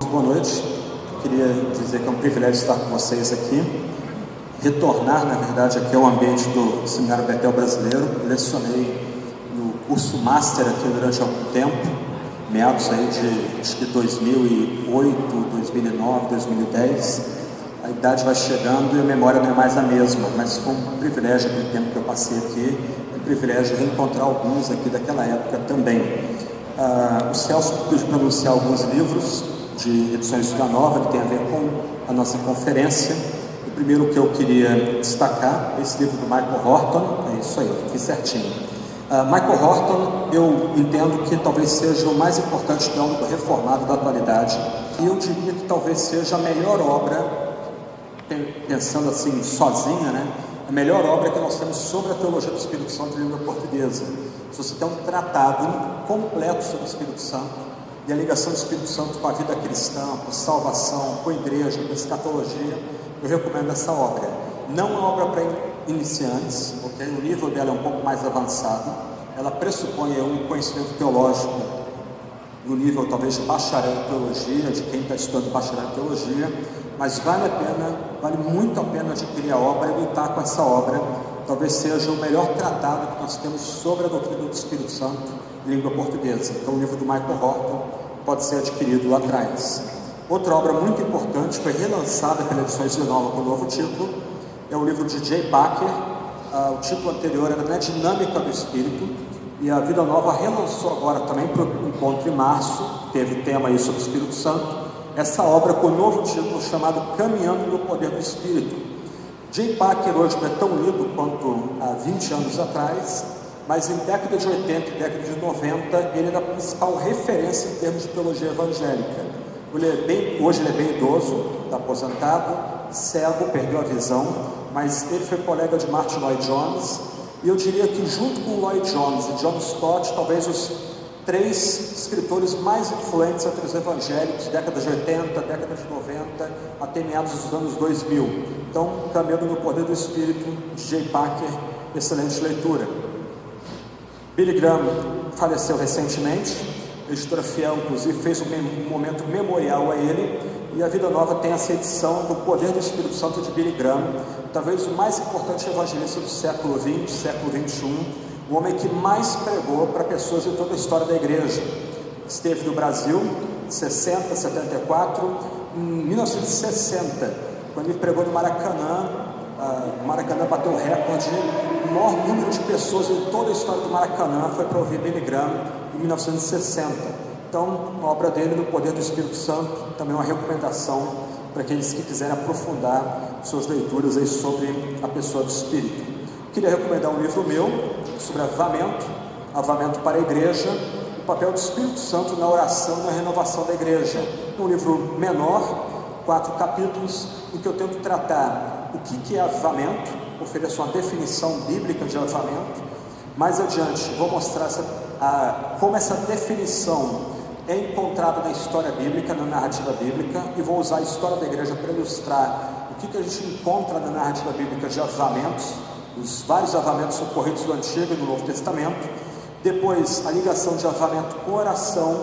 Boa noite, queria dizer que é um privilégio estar com vocês aqui, retornar, na verdade, aqui ao ambiente do Seminário Betel Brasileiro. Lecionei no curso Master aqui durante algum tempo, meados aí de acho que 2008, 2009, 2010. A idade vai chegando e a memória não é mais a mesma, mas foi um privilégio aquele tempo que eu passei aqui, um privilégio reencontrar alguns aqui daquela época também. O Celso pediu para anunciar alguns livros de edições Vida Nova, que tem a ver com a nossa conferência. O primeiro que eu queria destacar é esse livro do Michael Horton. É isso aí, eu fiz certinho. Michael Horton, eu entendo que talvez seja o mais importante teólogo reformado da atualidade, e eu diria que talvez seja a melhor obra, pensando assim, sozinha, né? A melhor obra que nós temos sobre a teologia do Espírito Santo em língua portuguesa. Se você tem um tratado completo sobre o Espírito Santo, e a ligação do Espírito Santo com a vida cristã, com salvação, com a igreja, com a escatologia, eu recomendo essa obra. Não é uma obra para iniciantes, ok? O nível dela é um pouco mais avançado, ela pressupõe um conhecimento teológico no nível talvez de bacharel em teologia, de quem está estudando bacharel em teologia, mas vale muito a pena adquirir a obra e lutar com essa obra. Talvez seja o melhor tratado que nós temos sobre a doutrina do Espírito Santo em língua portuguesa. Então o livro do Michael Horton pode ser adquirido lá atrás. Outra obra muito importante, foi relançada pela Edições Vida Nova com um novo título, é o livro de J. Packer. O título anterior era Na Dinâmica do Espírito, e a Vida Nova relançou agora também para o encontro em março, teve tema aí sobre o Espírito Santo, essa obra com um novo título chamado Caminhando no Poder do Espírito. J. Packer hoje não é tão lido quanto há 20 anos atrás, mas em década de 80 e década de 90 ele era a principal referência em termos de teologia evangélica. Hoje ele é bem idoso, está aposentado, cego, perdeu a visão, mas ele foi colega de Martin Lloyd Jones, e eu diria que junto com Lloyd Jones e John Stott, talvez os 3 escritores mais influentes entre os evangélicos, década de 80, década de 90, até meados dos anos 2000. Então, Caminhando no Poder do Espírito, de J. Packer, excelente leitura. Billy Graham faleceu recentemente, a editora Fiel, inclusive, fez um momento memorial a ele, e a Vida Nova tem essa edição do Poder do Espírito Santo de Billy Graham, talvez o mais importante evangelista do século XX, século XXI, o homem que mais pregou para pessoas em toda a história da igreja. Esteve no Brasil, 60, 74, em 1960, quando ele pregou no Maracanã. O Maracanã bateu o recorde, o maior número de pessoas em toda a história do Maracanã foi para ouvir Billy Graham em 1960. Então, a obra dele, No Poder do Espírito Santo, também é uma recomendação para aqueles que quiserem aprofundar suas leituras aí sobre a pessoa do Espírito. Queria recomendar um livro meu sobre avamento para a igreja, o papel do Espírito Santo na oração e na renovação da igreja. É um livro menor, 4 capítulos, em que eu tento tratar o que é avivamento, ofereço uma definição bíblica de avivamento. Mais adiante vou mostrar como essa definição é encontrada na história bíblica, na narrativa bíblica, e vou usar a história da igreja para ilustrar o que a gente encontra na narrativa bíblica de avivamentos, os vários avivamentos ocorridos no Antigo e no Novo Testamento. Depois, a ligação de avivamento com oração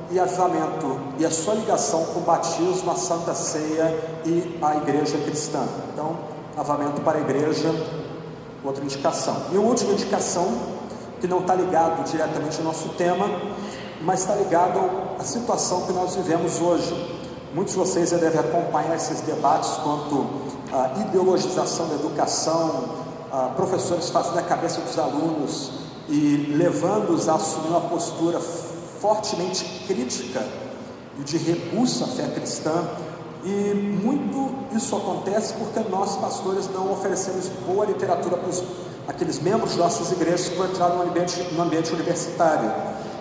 e avivamento e a sua ligação com o batismo, a Santa Ceia e a igreja cristã. Então, avivamento para a igreja, outra indicação. E uma última indicação, que não está ligado diretamente ao nosso tema, mas está ligado à situação que nós vivemos hoje. Muitos de vocês já devem acompanhar esses debates quanto à ideologização da educação, professores fazendo a cabeça dos alunos e levando-os a assumir uma postura fortemente crítica e de repulsa à fé cristã. E muito isso acontece porque nós, pastores, não oferecemos boa literatura para aqueles membros de nossas igrejas que vão entrar no ambiente universitário.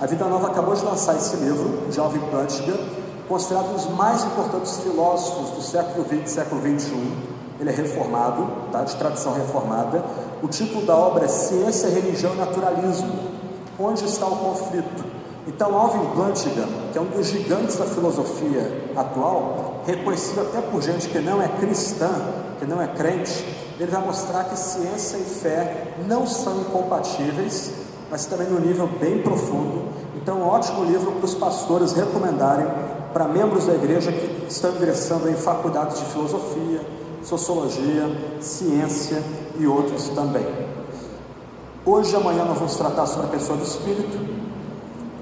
A Vida Nova acabou de lançar esse livro, de Alvin Plantinga, considerado um dos mais importantes filósofos do século XX e século XXI. Ele é reformado, tá? De tradição reformada. O título da obra é Ciência, Religião e Naturalismo. Onde está o conflito? Então, Alvin Plantinga, que é um dos gigantes da filosofia atual, reconhecido até por gente que não é cristã, que não é crente, ele vai mostrar que ciência e fé não são incompatíveis, mas também num nível bem profundo. Então é um ótimo livro para os pastores recomendarem para membros da igreja que estão ingressando em faculdades de filosofia, sociologia, ciência e outros também. Hoje e amanhã nós vamos tratar sobre a pessoa do Espírito.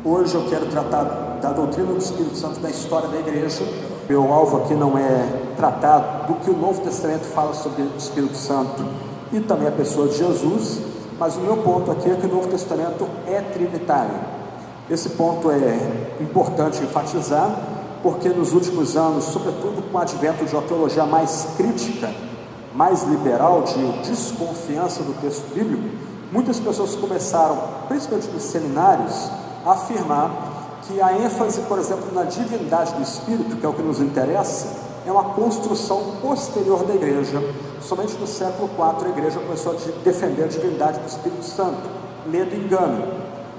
Hoje eu quero tratar da doutrina do Espírito Santo, da história da igreja. Meu alvo aqui não é tratar do que o Novo Testamento fala sobre o Espírito Santo e também a pessoa de Jesus, mas o meu ponto aqui é que o Novo Testamento é trinitário. Esse ponto é importante enfatizar, porque nos últimos anos, sobretudo com o advento de uma teologia mais crítica, mais liberal, de desconfiança do texto bíblico, muitas pessoas começaram, principalmente nos seminários, a afirmar que a ênfase, por exemplo, na divindade do Espírito, que é o que nos interessa, é uma construção posterior da igreja. Somente no século IV a igreja começou a defender a divindade do Espírito Santo, medo e engano.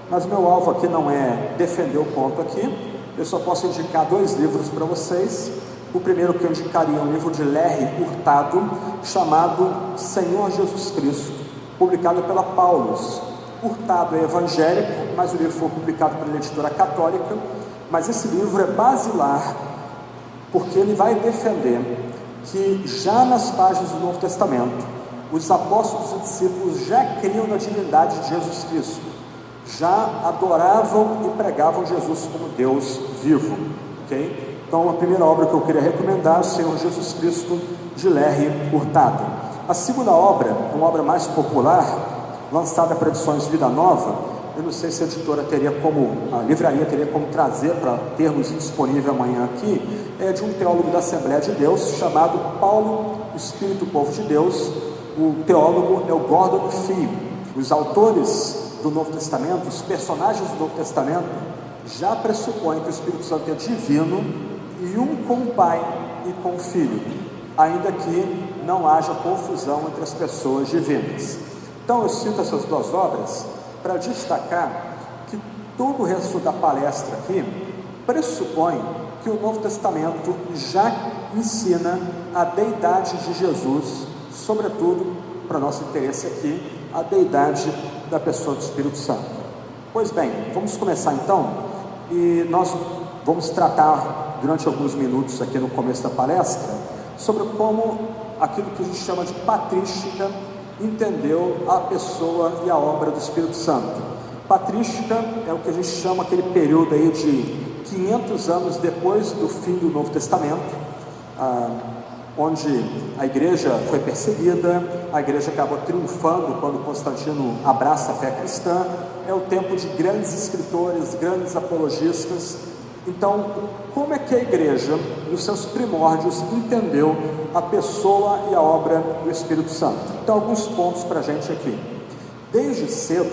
Mas meu alvo aqui não é defender o ponto aqui. Eu só posso indicar 2 livros para vocês. O primeiro que eu indicaria é um livro de Larry Hurtado, chamado Senhor Jesus Cristo, publicado pela Paulus. Hurtado é evangélico, mas o livro foi publicado pela editora católica. Mas esse livro é basilar, porque ele vai defender que já nas páginas do Novo Testamento, os apóstolos e discípulos já criam na divindade de Jesus Cristo, já adoravam e pregavam Jesus como Deus vivo, ok? Então a primeira obra que eu queria recomendar é o Senhor Jesus Cristo, de Larry Hurtado. A segunda obra, uma obra mais popular, lançada para Edições Vida Nova, eu não sei se a editora teria como, a livraria teria como trazer para termos disponível amanhã aqui, é de um teólogo da Assembleia de Deus, chamado Paulo Espírito Povo de Deus. O teólogo é o Gordon Fee. Os autores do Novo Testamento, os personagens do Novo Testamento, já pressupõem que o Espírito Santo é divino e um com o Pai e com o Filho, ainda que não haja confusão entre as pessoas divinas. Então eu cito essas 2 obras para destacar que todo o resto da palestra aqui pressupõe que o Novo Testamento já ensina a deidade de Jesus, sobretudo, para nosso interesse aqui, a deidade da pessoa do Espírito Santo. Pois bem, vamos começar então, e nós vamos tratar durante alguns minutos aqui no começo da palestra sobre como aquilo que a gente chama de patrística entendeu a pessoa e a obra do Espírito Santo. Patrística é o que a gente chama aquele período aí de 500 anos depois do fim do Novo Testamento, onde a igreja foi perseguida, a igreja acabou triunfando quando Constantino abraça a fé cristã. É o tempo de grandes escritores, grandes apologistas. Então, como é que a igreja, nos seus primórdios, entendeu a pessoa e a obra do Espírito Santo? Então, alguns pontos para a gente aqui. Desde cedo,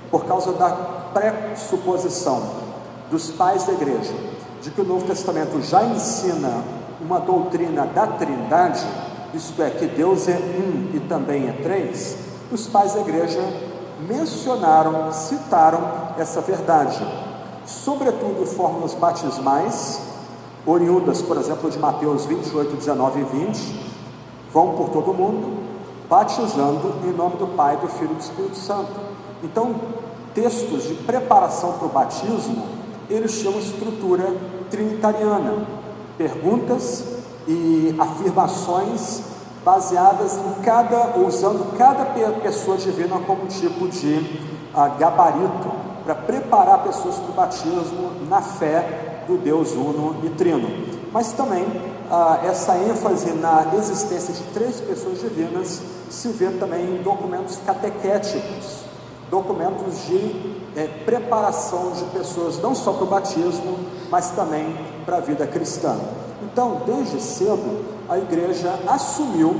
por causa da pressuposição dos pais da igreja, de que o Novo Testamento já ensina uma doutrina da Trindade, isto é, que Deus é um e também é 3, os pais da igreja mencionaram, citaram essa verdade, sobretudo fórmulas batismais, oriundas, por exemplo, de Mateus 28, 19 e 20, vão por todo mundo, batizando em nome do Pai, do Filho e do Espírito Santo. Então, textos de preparação para o batismo, eles chamam estrutura trinitariana, perguntas e afirmações baseadas em usando cada pessoa divina como tipo de gabarito para preparar pessoas para o batismo na fé do Deus uno e trino. Mas também essa ênfase na existência de 3 pessoas divinas se vê também em documentos catequéticos, documentos de preparação de pessoas não só para o batismo, mas também para a vida cristã. Então, desde cedo, a igreja assumiu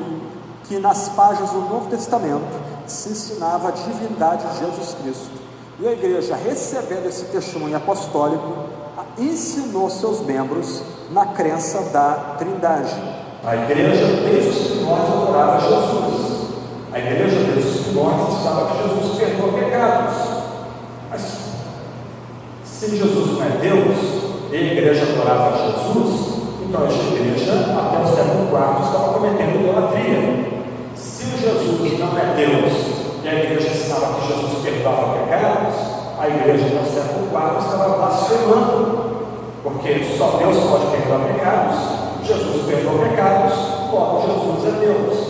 que nas páginas do Novo Testamento se ensinava a divindade de Jesus Cristo. E a igreja, recebendo esse testemunho apostólico, ensinou seus membros na crença da Trindade. A igreja, desde os primórdios, adorava Jesus. A igreja, desde os primórdios, estava que Jesus perdoa pecados. Mas, se Jesus não é Deus, e a igreja adorava Jesus, então esta igreja, até o século IV, estava cometendo idolatria. Se Jesus não é Deus e a igreja ensinava que Jesus perdoava pecados, a igreja no século IV estava blasfemando, porque só Deus pode perdoar pecados, Jesus perdoa pecados, logo Jesus é Deus.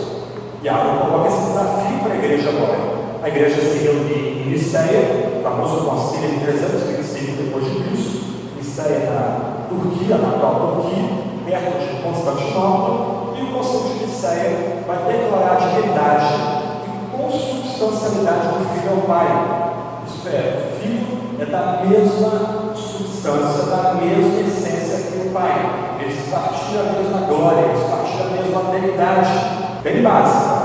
E aí eu coloco esse desafio para a igreja agora. A igreja se reuniu em Niceia, o famoso concílio em 325 depois de Cristo, Niceia na Turquia, na atual Turquia, perto de Constantinopla, e o concílio de Niceia vai declarar a divindade e consubstancialidade do Filho ao Pai. Isto é, o Filho é da mesma substância, da mesma essência que o Pai. Eles partilham a mesma glória, eles partilham a mesma deidade. Bem básica.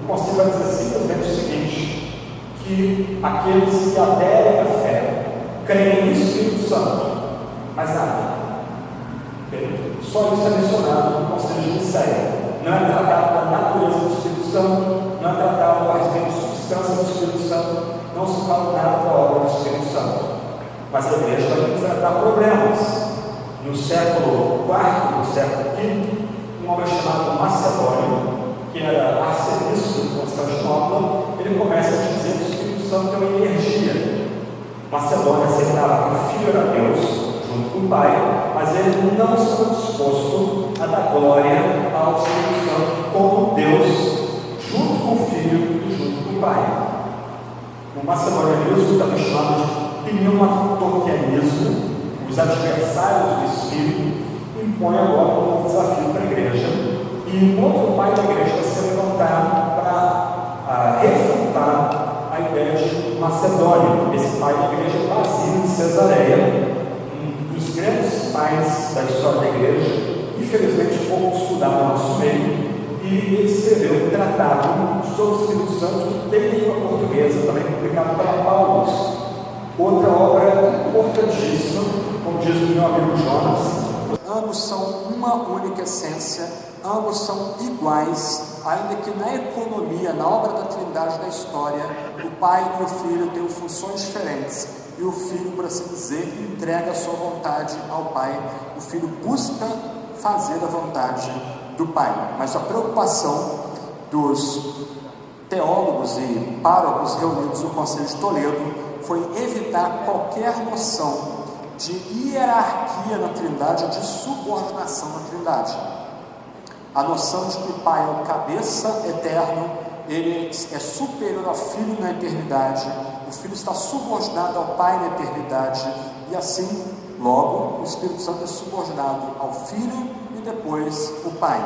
O Conselho vai dizer simplesmente o seguinte: que aqueles que aderem à fé creem no Espírito Santo, mais nada. Só isso é mencionado no Conselho de Niceia. Não é tratado da natureza do Espírito Santo, não é tratado a respeito da substância do Espírito Santo, não se fala nada da obra do Espírito Santo. Mas a igreja vai enfrentar problemas. No século IV, no século V, um homem chamado Macedônio, que era arcebispo de Constantinopla, ele começa a dizer que o Espírito Santo é uma energia. Macedônio aceitava que o Filho era Deus, junto com o Pai, mas ele não estava disposto a dar glória ao Espírito Santo como Deus, junto com o Filho e junto com o Pai. O macedonianismo também chamado de pneumatoquianismo, os adversários do Espírito, impõe agora um novo desafio para a igreja, e um outro pai da igreja vai se levantar para refutar a ideia de Macedônia. Esse pai da igreja é Basílio de Cesareia, um dos grandes pais da história da igreja, infelizmente pouco estudado no nosso meio, e ele escreveu um tratado sobre o Espírito Santo que tem língua portuguesa, também publicado pela Paulus. Outra obra importantíssima, como diz o meu amigo Jonas. Ambos são uma única essência, ambos são iguais, ainda que na economia, na obra da Trindade da história, o Pai e o Filho têm funções diferentes, e o Filho, por assim dizer, entrega a sua vontade ao Pai. O Filho busca fazer a vontade do Pai, mas a preocupação dos teólogos e párocos reunidos no Conselho de Toledo foi evitar qualquer noção de hierarquia na Trindade, de subordinação na Trindade. A noção de que o Pai é o cabeça eterno, ele é superior ao Filho na eternidade, o Filho está subordinado ao Pai na eternidade, e assim, logo, o Espírito Santo é subordinado ao Filho e depois o Pai.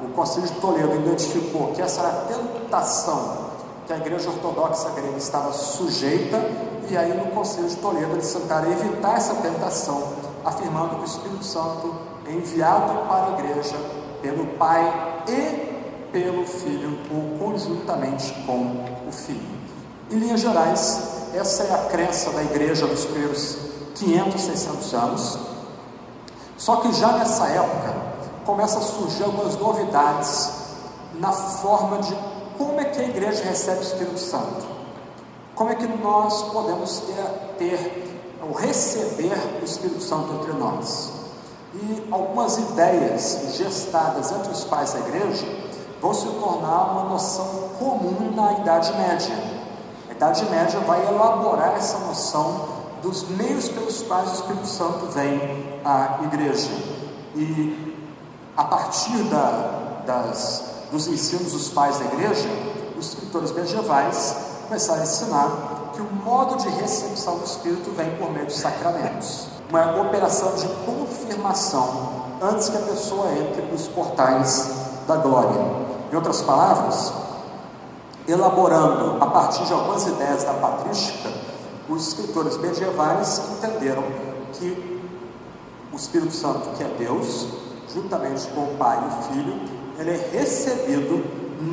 O Concílio de Toledo identificou que essa era a tentação que a Igreja Ortodoxa grega estava sujeita, e aí no Concílio de Toledo eles tentaram evitar essa tentação, afirmando que o Espírito Santo é enviado para a Igreja pelo Pai e pelo Filho, ou conjuntamente com o Filho. Em linhas gerais, essa é a crença da Igreja dos primeiros 500, 600 anos, só que já nessa época começa a surgir algumas novidades na forma de como é que a igreja recebe o Espírito Santo, como é que nós podemos ter ou receber o Espírito Santo entre nós. E algumas ideias gestadas entre os pais da igreja vão se tornar uma noção comum na Idade Média. A Idade Média vai elaborar essa noção dos meios pelos quais o Espírito Santo vem à igreja, e a partir dos ensinos dos pais da igreja, os escritores medievais começaram a ensinar que o modo de recepção do Espírito vem por meio dos sacramentos, uma operação de confirmação antes que a pessoa entre nos portais da glória. Em outras palavras, elaborando a partir de algumas ideias da patrística, os escritores medievais entenderam que o Espírito Santo, que é Deus, juntamente com o Pai e o Filho, ele é recebido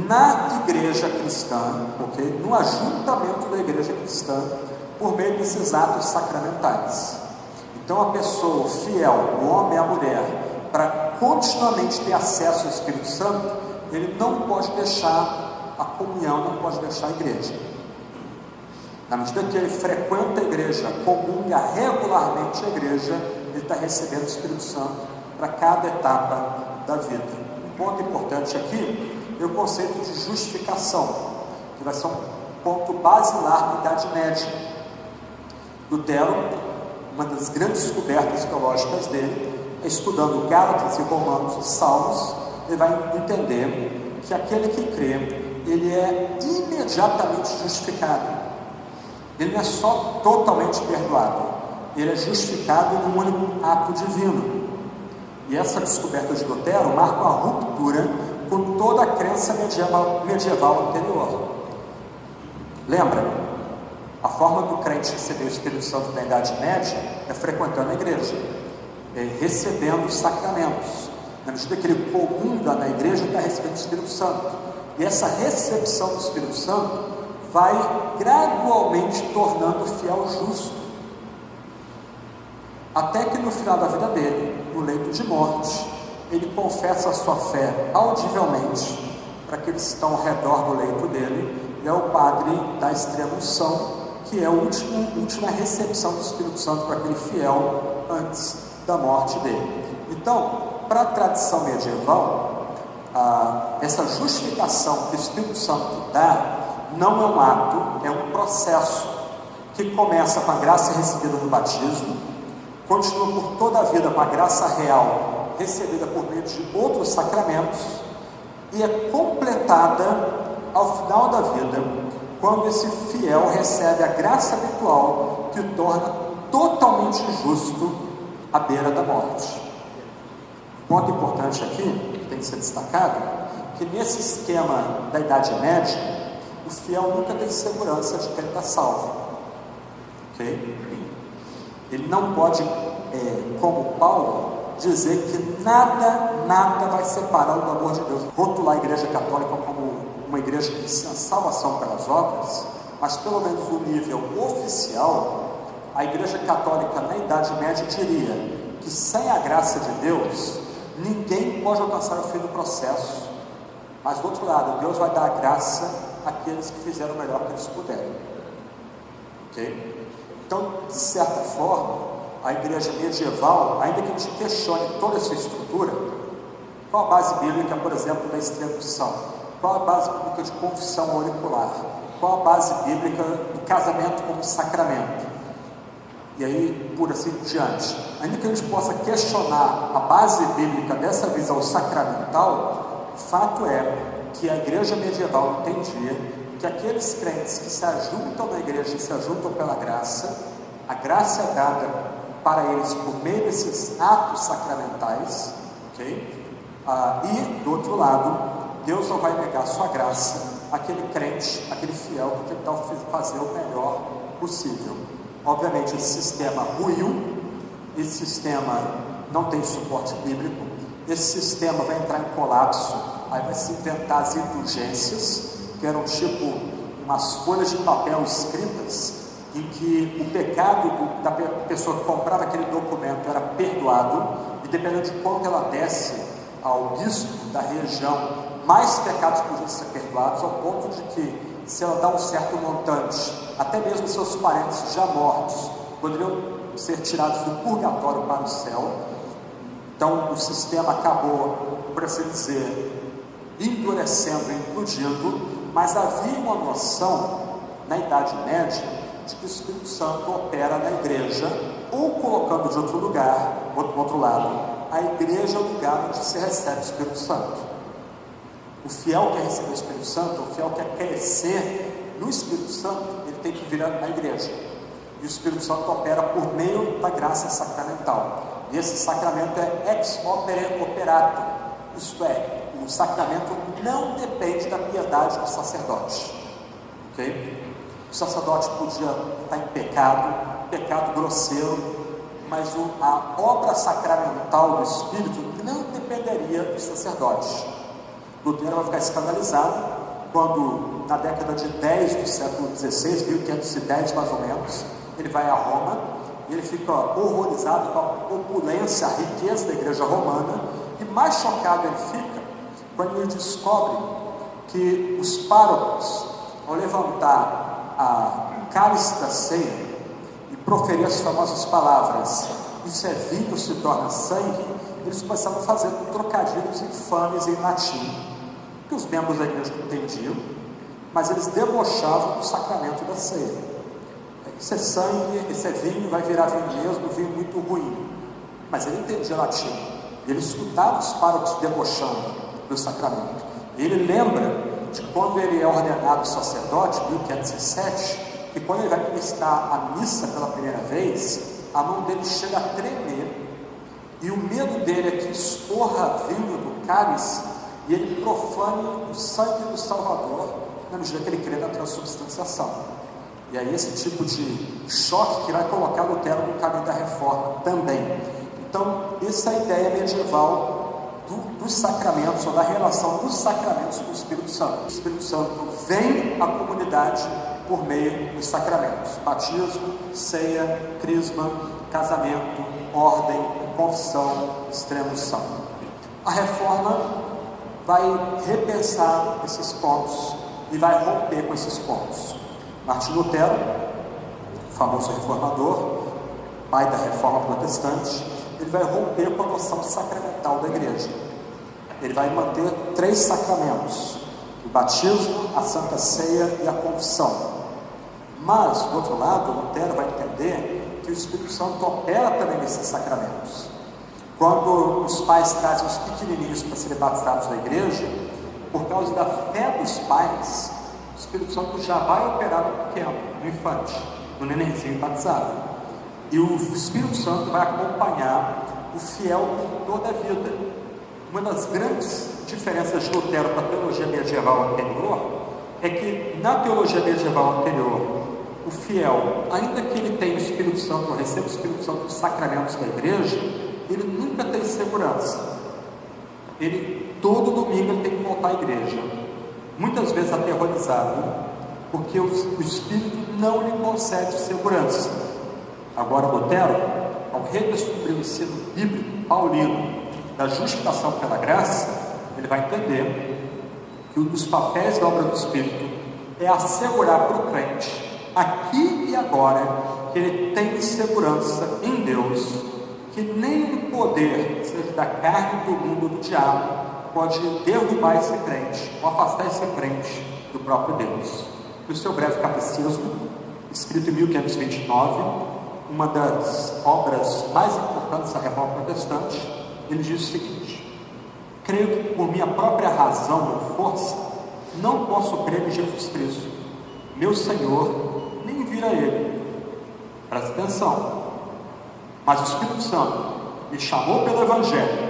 na igreja cristã, no ajuntamento da igreja cristã, por meio desses atos sacramentais. Então a pessoa fiel, o homem e a mulher, para continuamente ter acesso ao Espírito Santo, ele não pode deixar a comunhão, não pode deixar a igreja. Na medida que ele frequenta a igreja, comunga regularmente a igreja, ele está recebendo o Espírito Santo para cada etapa da vida. Um ponto importante aqui e o conceito de justificação, que vai ser um ponto basilar da Idade Média. Lutero, uma das grandes descobertas teológicas dele, é estudando Gálatas e Romanos e Salmos, ele vai entender que aquele que crê, ele é imediatamente justificado. Ele não é só totalmente perdoado, ele é justificado num único ato divino. E essa descoberta de Lutero marca uma ruptura com toda a crença medieval anterior. Lembra? A forma do crente receber o Espírito Santo na Idade Média é frequentando a igreja, é recebendo os sacramentos. Na medida que ele comunga na igreja, ele está recebendo o Espírito Santo. E essa recepção do Espírito Santo vai gradualmente tornando o fiel justo, até que no final da vida dele, no leito de morte, ele confessa a sua fé audivelmente para aqueles que estão ao redor do leito dele, e é o padre da extrema-unção, que é a última recepção do Espírito Santo para aquele fiel antes da morte dele. Então, para a tradição medieval, essa justificação que o Espírito Santo dá não é um ato, é um processo que começa com a graça recebida no batismo, continua por toda a vida com a graça real recebida por meio de outros sacramentos e é completada ao final da vida, quando esse fiel recebe a graça habitual que o torna totalmente justo à beira da morte. Ponto importante aqui, que tem que ser destacado, que nesse esquema da Idade Média, o fiel nunca tem segurança de que ele está salvo. Ok? Ele não pode, como Paulo, dizer que nada vai separá-lo do amor de Deus. Rotular a Igreja Católica como uma igreja que ensina salvação pelas obras, mas pelo menos no nível oficial, a Igreja Católica na Idade Média diria que sem a graça de Deus, ninguém pode alcançar o fim do processo. Mas do outro lado, Deus vai dar a graça àqueles que fizeram o melhor que eles puderem. Ok? Então, de certa forma, a igreja medieval, ainda que a gente questione toda essa estrutura, qual a base bíblica, por exemplo, da extrema-unção? Qual a base bíblica de confissão auricular? Qual a base bíblica do casamento como sacramento? E aí, por assim diante. Ainda que a gente possa questionar a base bíblica dessa visão sacramental, o fato é que a igreja medieval entendia que aqueles crentes que se ajuntam na igreja, se ajuntam pela graça, a graça é dada para eles por meio desses atos sacramentais, ok? E, do outro lado, Deus não vai negar sua graça àquele crente, àquele fiel que tentar fazer o melhor possível. Obviamente, esse sistema ruiu, esse sistema não tem suporte bíblico, esse sistema vai entrar em colapso, aí vai se inventar as indulgências, que eram tipo umas folhas de papel escritas, em que o pecado da pessoa que comprava aquele documento era perdoado, e dependendo de quanto ela desse ao bispo da região, mais pecados podiam ser perdoados, ao ponto de que, se ela dá um certo montante, até mesmo seus parentes já mortos poderiam ser tirados do purgatório para o céu. Então o sistema acabou, por assim dizer, endurecendo, implodindo, mas havia uma noção na Idade Média de que o Espírito Santo opera na igreja, ou colocando de outro lado, a igreja é o lugar onde se recebe o Espírito Santo. O fiel que recebe o Espírito Santo, o fiel que quer crescer no Espírito Santo, ele tem que vir à igreja. E o Espírito Santo opera por meio da graça sacramental. E esse sacramento é ex opere operato. Isto é, o sacramento não depende da piedade do sacerdote. Ok? O sacerdote podia estar em pecado grosseiro, mas a obra sacramental do Espírito não dependeria do sacerdote. Lutero vai ficar escandalizado quando, na década de 10 do século XVI, 1510 mais ou menos, ele vai a Roma e ele fica horrorizado com a opulência, a riqueza da igreja romana, e mais chocado ele fica quando ele descobre que os párocos, ao levantar o cálice da ceia e proferir as famosas palavras, isso é vinho, se torna sangue, eles começaram a fazer trocadilhos infames em latim. que os membros da igreja não entendiam, mas eles debochavam do sacramento da ceia. Isso é sangue, isso é vinho, vai virar vinho mesmo, vinho muito ruim. Mas ele entendia latim, ele escutava os párocos debochando do sacramento. Ele lembra de quando ele é ordenado sacerdote, 1507, que quando ele vai ministrar a missa pela primeira vez, a mão dele chega a tremer, e o medo dele é que escorra vinho do cálice e ele profane o sangue do Salvador, na medida que ele crê na transubstanciação. E aí esse tipo de choque que vai colocar Lutero no caminho da reforma também. Então, essa é a ideia medieval dos sacramentos, ou da relação dos sacramentos com o Espírito Santo. O Espírito Santo vem à comunidade por meio dos sacramentos: batismo, ceia, crisma, casamento, ordem, confissão, extrema-unção. A reforma vai repensar esses pontos e vai romper com esses pontos. Martim Lutero, famoso reformador, pai da reforma protestante, ele vai romper com a noção sacramental da igreja. Ele vai manter 3 sacramentos: o batismo, a santa ceia e a confissão. Mas, do outro lado, Lutero vai entender que o Espírito Santo opera também nesses sacramentos. Quando os pais trazem os pequenininhos para serem batizados na igreja, por causa da fé dos pais, o Espírito Santo já vai operar no pequeno, no infante, no nenenzinho batizado. E o Espírito Santo vai acompanhar o fiel por toda a vida. Uma das grandes diferenças de Lutero para a teologia medieval anterior é que na teologia medieval anterior, o fiel, ainda que ele tenha o Espírito Santo, ou receba o Espírito Santo dos sacramentos da igreja, ele nunca tem segurança. Ele, todo domingo, ele tem que voltar à igreja, muitas vezes aterrorizado, porque o Espírito não lhe concede segurança. Agora, Lutero, ao redescobrir o ensino bíblico paulino da justificação pela graça, ele vai entender que um dos papéis da obra do Espírito é assegurar para o crente, aqui e agora, que ele tem segurança em Deus, que nem o poder, seja da carne, do mundo ou do diabo, pode derrubar esse crente, ou afastar esse crente do próprio Deus. E o seu breve catecismo, escrito em 1529, uma das obras mais importantes da reforma protestante, ele diz o seguinte: creio que por minha própria razão ou força, não posso crer em Jesus Cristo, meu Senhor, nem vir a Ele. Presta atenção. Mas o Espírito Santo me chamou pelo Evangelho,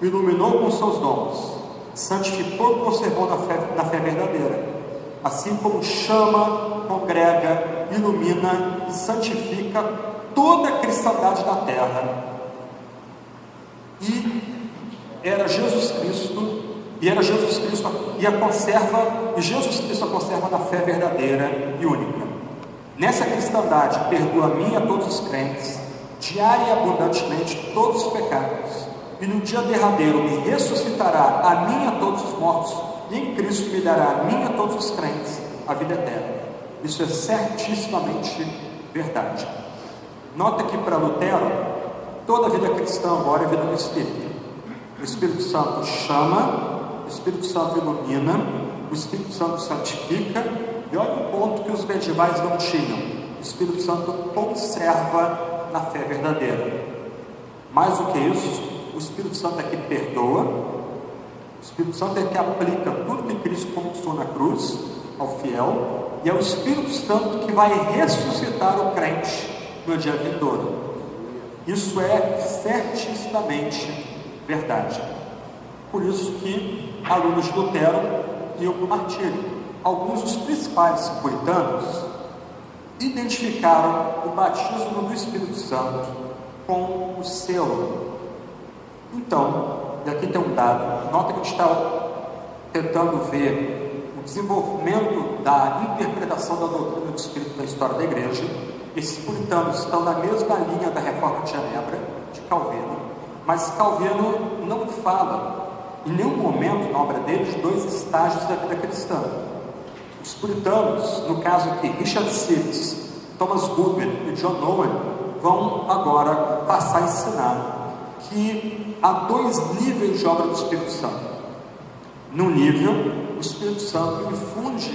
me iluminou com seus dons, santificou e conservou na fé verdadeira, assim como chama, congrega, ilumina e santifica toda a cristandade da terra. E era Jesus Cristo, e Jesus Cristo a conserva na fé verdadeira e única. Nessa cristandade perdoa a mim e a todos os crentes, diária e abundantemente todos os pecados, e no dia derradeiro me ressuscitará a mim e a todos os mortos, e em Cristo me dará a mim e a todos os crentes a vida eterna. Isso é certissimamente verdade. Nota que para Lutero, toda a vida cristã agora é vida do Espírito. O Espírito Santo chama, o Espírito Santo ilumina, o Espírito Santo santifica, e olha o ponto que os medievais não tinham: o Espírito Santo conserva na fé verdadeira. Mais do que isso, o Espírito Santo é que perdoa, o Espírito Santo é que aplica tudo que Cristo conquistou na cruz ao fiel, e é o Espírito Santo que vai ressuscitar o crente no dia vindouro. Isso é certissimamente verdade. Por isso que alunos de Lutero iam para o martírio. Alguns dos principais puritanos identificaram o batismo do Espírito Santo com o selo. Então, e aqui tem um dado, nota que a gente está tentando ver o desenvolvimento da interpretação da doutrina do Espírito na história da igreja. Esses puritanos estão na mesma linha da Reforma de Genebra, de Calvino, mas Calvino não fala em nenhum momento na obra dele de 2 estágios da vida cristã. Os puritanos, no caso aqui, Richard Sibbes, Thomas Goodman e John Owen, vão agora passar a ensinar que há 2 níveis de obra do Espírito Santo. num nível, o Espírito Santo infunde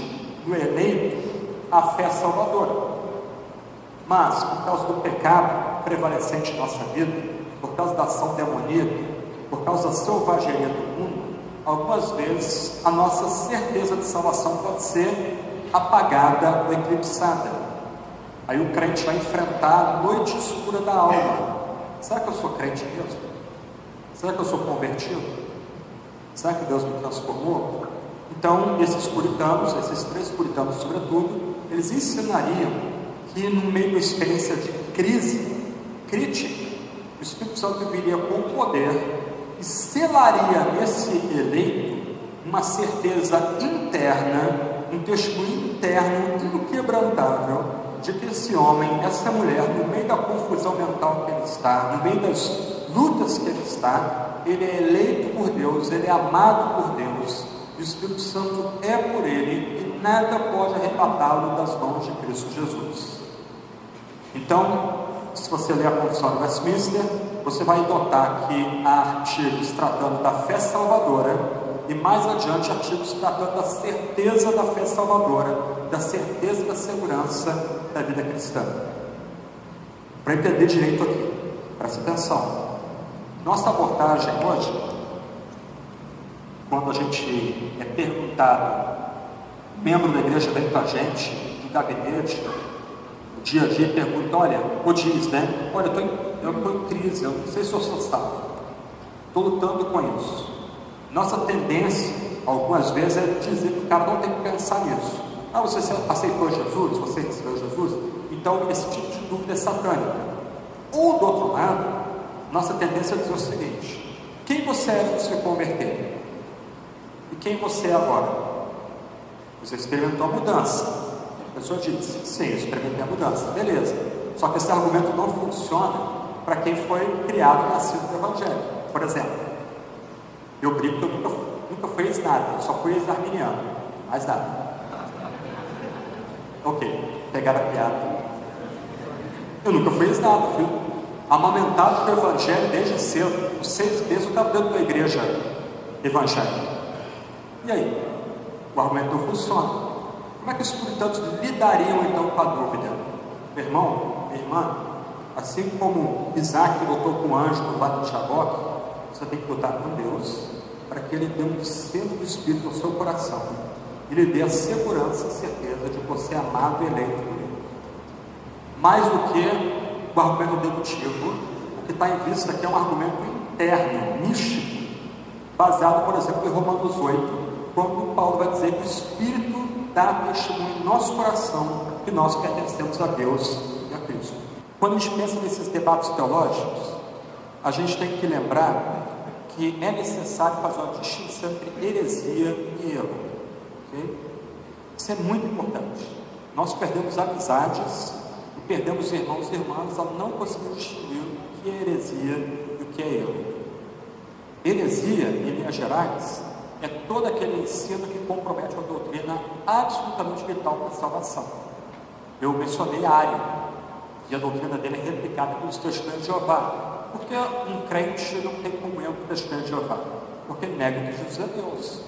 no eleito a fé salvadora. Mas, por causa do pecado prevalecente em nossa vida, por causa da ação demoníaca, por causa da selvageria do mundo, algumas vezes a nossa certeza de salvação pode ser apagada ou eclipsada. Aí o crente vai enfrentar a noite escura da alma. Será que eu sou crente mesmo? Será que eu sou convertido? Será que Deus me transformou? Então, esses puritanos, esses 3 puritanos sobretudo, eles ensinariam que no meio da experiência de crise crítica, o Espírito Santo viria com poder e selaria nesse eleito uma certeza interna, um testemunho interno inquebrantável de que esse homem, essa mulher, no meio da confusão mental que ele está, no meio das lutas que ele está, ele é eleito por Deus, ele é amado por Deus, o Espírito Santo é por ele e nada pode arrebatá-lo das mãos de Cristo Jesus. Então, se você ler a Confissão de Westminster, você vai notar que há artigos tratando da fé salvadora e mais adiante artigos tratando da certeza da fé salvadora, da certeza da segurança da vida cristã. Para entender direito aqui, presta atenção. Nossa abordagem hoje, quando a gente é perguntado, membro da igreja vem para a gente, do gabinete, no dia a dia, pergunta, olha, ou diz, né? Olha, eu estou em crise, eu não sei se eu sou salvo, estou lutando com isso. Nossa tendência, algumas vezes, é dizer que o cara não tem que pensar nisso. Ah, você aceitou Jesus? Você recebeu Jesus? Então, esse tipo de dúvida é satânica. Ou, do outro lado, nossa tendência é dizer o seguinte: quem você era de se converter? E quem você é agora? Você experimentou a mudança. A pessoa diz, sim, eu experimentei a mudança. Beleza. Só que esse argumento não funciona para quem foi criado e nascido no Evangelho. Por exemplo, eu brinco que eu nunca fui nada, só fui ex-arminiano. Mais nada. Ok, pegaram a piada. Eu nunca fui nada, fui amamentado pelo Evangelho desde cedo. Com 6 meses eu estava dentro da igreja evangélica. E aí? O argumento não funciona. Como é que os puritanos lidariam então com a dúvida? Meu irmão, minha irmã, assim como Isaac lutou com o anjo no vale de Jaboque, você tem que lutar com Deus para que Ele dê um selo do Espírito no seu coração e lhe dê a segurança e certeza de você amado e eleito por Ele. Mais do que o argumento dedutivo, o que está em vista aqui é um argumento interno, místico, baseado, por exemplo, em Romanos 8, quando Paulo vai dizer que o Espírito dá testemunho em nosso coração que nós pertencemos a Deus e a Cristo. Quando a gente pensa nesses debates teológicos, a gente tem que lembrar que é necessário fazer uma distinção entre heresia e erro. Okay? Isso é muito importante. Nós perdemos amizades e perdemos irmãos e irmãs ao não conseguir distinguir o que é heresia e o que é erro. Heresia, em linhas gerais, é todo aquele ensino que compromete uma doutrina absolutamente vital para a salvação. Eu mencionei Ário, e a doutrina dele é replicada pelos testemunhos de Jeová. Por que um crente não tem comunhão com o testemunho de Jeová? Porque nega que Jesus é Deus.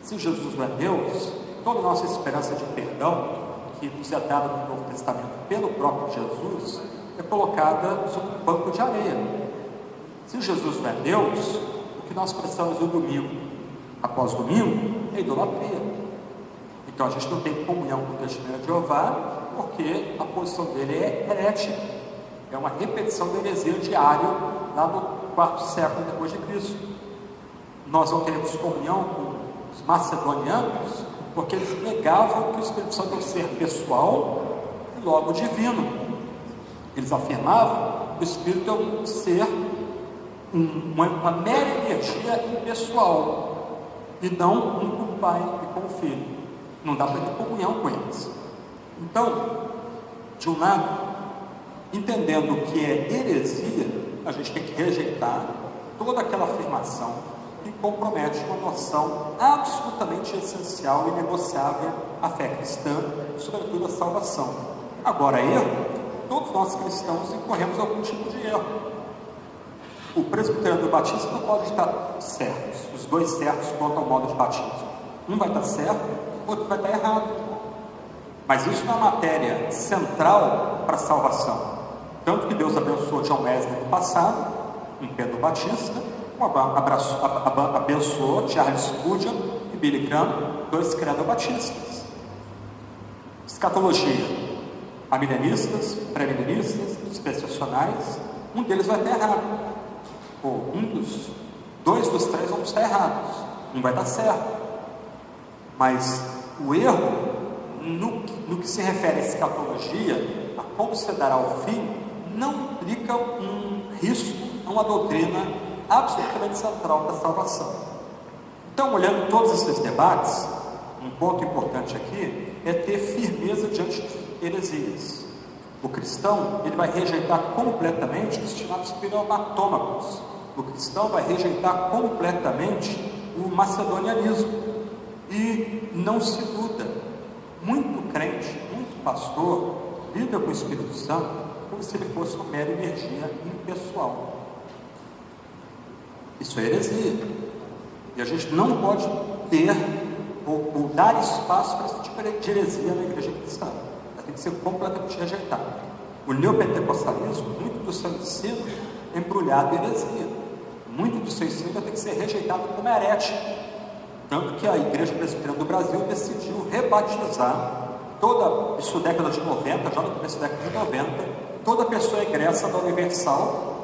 Se Jesus não é Deus, toda a nossa esperança de perdão, que nos é dada no Novo Testamento pelo próprio Jesus, é colocada sob um banco de areia. Se Jesus não é Deus, o que nós precisamos no domingo, após domingo, é idolatria. Então a gente não tem comunhão com o testemunho de Jeová, porque a posição dele é herética. É uma repetição da heresia de Ário, lá no 4º século depois de Cristo. Nós não teremos comunhão com os macedonianos, porque eles negavam que o Espírito Santo é um ser pessoal e logo divino. Eles afirmavam que o Espírito é um ser, uma mera energia impessoal, e não um com o Pai e com o Filho. Não dá para ter comunhão com eles. Então, de um lado, entendendo o que é heresia, a gente tem que rejeitar toda aquela afirmação que compromete uma noção absolutamente essencial e negociável à fé cristã, sobretudo a salvação. Agora, erro, todos nós cristãos incorremos algum tipo de erro. o presbiteriano e o batista não podem estar certos. Os dois certos quanto ao modo de batismo. Um vai estar certo, o outro vai estar errado. Mas isso não é matéria central para a salvação. Tanto que Deus abençoou John Wesley no passado, em Pedro Batista, abençoou Charles Spurgeon e Billy Graham, dois credo-batistas. Escatologia, amilenistas, pré-milenistas, dispensacionais, um deles vai estar errado. Ou dois dos três vão estar errados, um vai estar certo. Mas o erro, no que se refere à escatologia, a como se dará o fim, não implica um risco a uma doutrina absolutamente central para a salvação. Então, olhando todos esses debates, um ponto importante aqui é ter firmeza diante de heresias. O cristão, ele vai rejeitar completamente os chamados pneumatômacos. O cristão vai rejeitar completamente o macedonianismo. E não se iluda, muito crente, muito pastor, lida com o Espírito Santo como se ele fosse uma mera energia impessoal. Isso é heresia. E a gente não pode ter ou dar espaço para esse tipo de heresia na igreja cristã. Ela tem que ser completamente rejeitada. O neopentecostalismo, muito do seu ensino é embrulhado em heresia. Muito do seu ensino vai ter que ser rejeitado como herético. Tanto que a Igreja Presbiteriana do Brasil decidiu rebatizar isso década de 90, já no começo da década de 90, toda pessoa egressa da Universal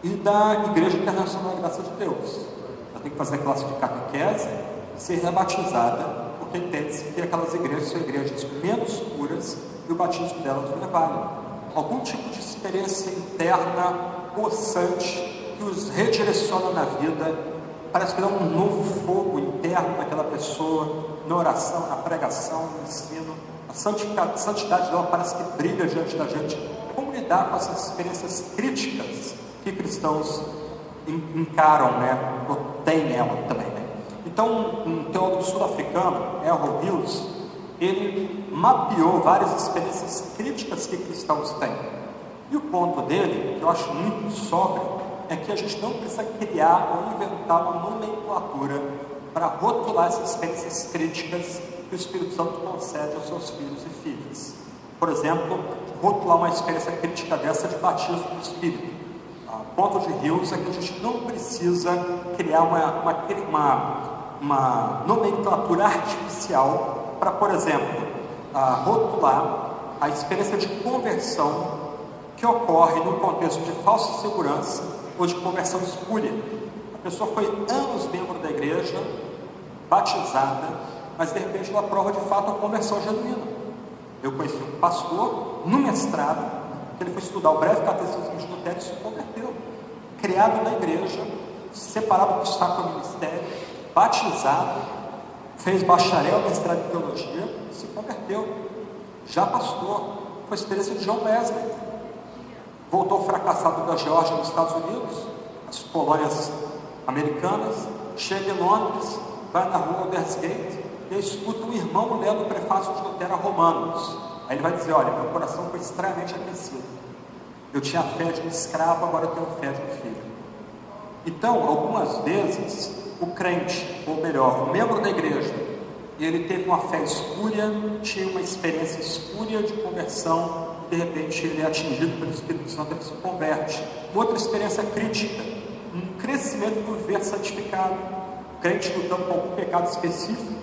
e da Igreja Internacional da Graça de Deus. Ela tem que fazer classe de catequese e ser rebatizada, porque entende-se que aquelas igrejas são igrejas menos puras e o batismo delas não é válido. Algum tipo de experiência interna, possante, que os redireciona na vida. Parece que dá um novo fogo interno naquela pessoa, na oração, na pregação, no ensino. A santidade dela parece que brilha diante da gente. Como lidar com essas experiências críticas que cristãos encaram, né? Ou têm ela também, né? Então, um teólogo sul-africano, Errol Hills, ele mapeou várias experiências críticas que cristãos têm. E o ponto dele, que eu acho muito sóbrio, é que a gente não precisa criar ou inventar uma nomenclatura para rotular essas experiências críticas que o Espírito Santo concede aos seus filhos e filhas. Por exemplo, rotular uma experiência crítica dessa de batismo do Espírito. O ponto de Hills é que a gente não precisa criar uma nomenclatura artificial para, por exemplo, rotular a experiência de conversão que ocorre no contexto de falsa segurança ou de conversão espúria. A pessoa foi anos membro da igreja, batizada, mas de repente ela prova de fato a conversão genuína. Eu conheci um pastor no mestrado, que ele foi estudar o breve catecismo de Lutero e se converteu. Criado na igreja, separado do sacro ministério, batizado, fez bacharel, mestrado em teologia, se converteu. Já pastor, foi a experiência de John Wesley. Voltou fracassado da Geórgia nos Estados Unidos, as colônias americanas, chega em Londres, vai na rua Aldersgate e escuta um irmão lendo o prefácio de Lutero a Romanos. Aí ele vai dizer: olha, meu coração foi extremamente aquecido. Eu tinha fé de um escravo, agora eu tenho fé de um filho. Então, algumas vezes, o crente, ou melhor, o membro da igreja, ele teve uma fé espúria, tinha uma experiência espúria de conversão, de repente ele é atingido pelo Espírito Santo, ele se converte. Outra experiência crítica, um crescimento do viver santificado, crente lutando com algum pecado específico,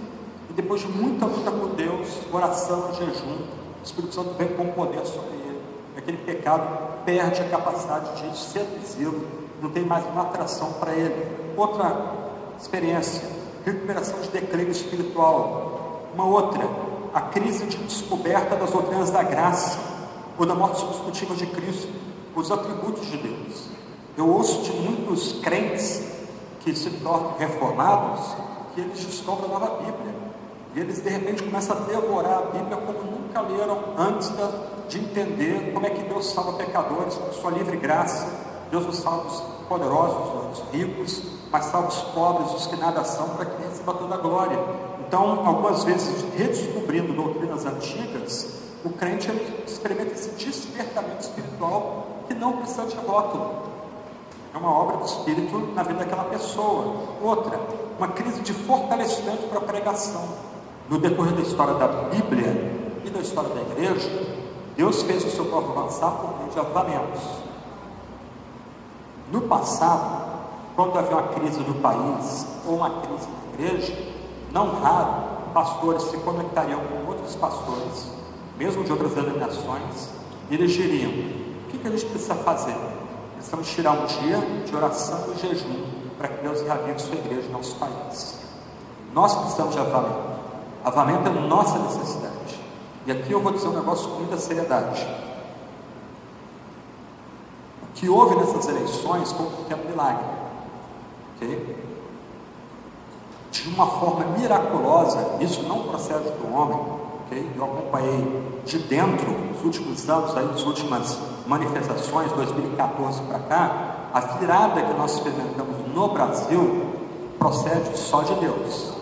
e depois de muita luta com Deus, oração, jejum, o Espírito Santo vem com poder sobre ele. Aquele pecado perde a capacidade de seduzir, não tem mais uma atração para ele. Outra experiência, recuperação de declínio espiritual. Uma outra, a crise de descoberta das doutrinas da graça, ou da morte substitutiva de Cristo, os atributos de Deus. Eu ouço de muitos crentes que se tornam reformados, que eles descobrem a nova Bíblia, e eles de repente começam a devorar a Bíblia como nunca leram antes de entender como é que Deus salva pecadores, com sua livre graça. Deus não salva os poderosos, os ricos, mas salva os pobres, os que nada são, para que receba toda a glória. Então, algumas vezes, redescobrindo doutrinas antigas, o crente experimenta esse despertamento espiritual que não precisa de rótulo. é uma obra do Espírito na vida daquela pessoa. Outra, uma crise de fortalecimento para a pregação. No decorrer da história da Bíblia e da história da igreja, Deus fez o seu povo avançar por meio de avivamentos. No passado, quando havia uma crise no país ou uma crise na igreja, não raro, pastores se conectariam com outros pastores, mesmo de outras denominações, e eles diriam: o que a gente precisa fazer? Precisamos tirar um dia de oração e jejum para que Deus reavive sua igreja no nosso país. Nós precisamos de avivamento. Avivamento é nossa necessidade. E aqui eu vou dizer um negócio com muita seriedade. O que houve nessas eleições foi um pequeno milagre. Ok? De uma forma miraculosa, isso não procede do homem. Okay? Eu acompanhei de dentro, nos últimos anos, as últimas manifestações, 2014 para cá, a virada que nós experimentamos no Brasil procede só de Deus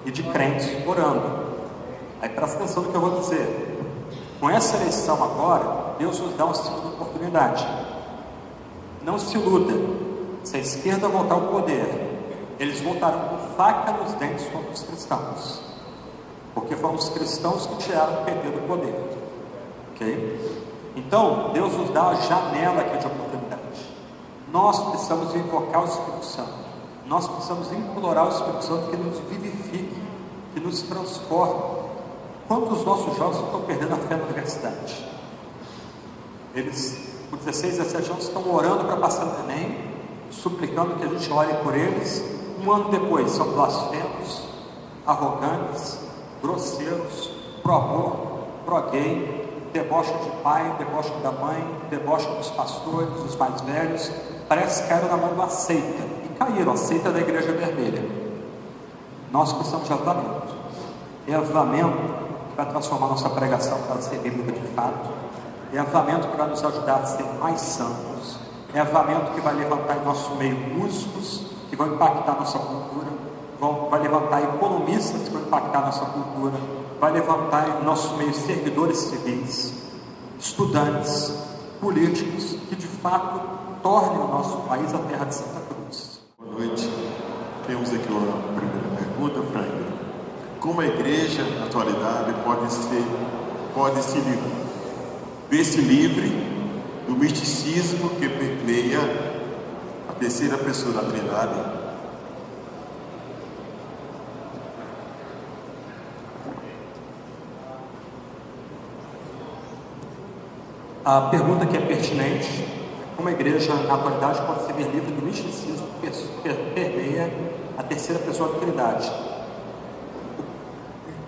e de crentes orando. Aí presta atenção no que eu vou dizer. Com essa eleição agora, Deus nos dá uma segunda oportunidade. Não se iluda. Se a esquerda voltar ao poder, eles voltarão com faca nos dentes contra os cristãos, porque foram os cristãos que tiraram o PT do poder. Ok? Então, Deus nos dá a janela aqui de oportunidade. Nós precisamos invocar o Espírito Santo. Nós precisamos implorar o Espírito Santo que nos vivifique, que nos transforme. Quantos nossos jovens estão perdendo a fé na universidade? Eles, com 16, 17 anos, estão orando para passar no Enem, suplicando que a gente ore por eles. Um ano depois, são blasfemos, arrogantes, grosseiros, pró-amor, pró-gay, debocham de pai, debocham da mãe, debocham dos pastores, dos mais velhos. Parece que caíram na mão de uma seita, e caíram, a seita da Igreja Vermelha. Nós precisamos de avivamento. É avivamento que vai transformar nossa pregação para ser bíblica de fato. É avivamento que vai nos ajudar a ser mais santos. É avivamento que vai levantar em nosso meio músicos que vão impactar nossa cultura, vai levantar economistas que vão impactar nossa cultura, vai levantar em nosso meio servidores civis, estudantes, políticos, que de fato tornem o nosso país a terra de Santa Cruz. Boa noite. Temos aqui uma primeira pergunta, Frank. Como a igreja, na atualidade, pode se ver-se livre do misticismo que permeia a terceira pessoa da Trindade? A pergunta que é pertinente: como a igreja, na atualidade, pode se ver livre do misticismo que permeia a terceira pessoa da Trindade?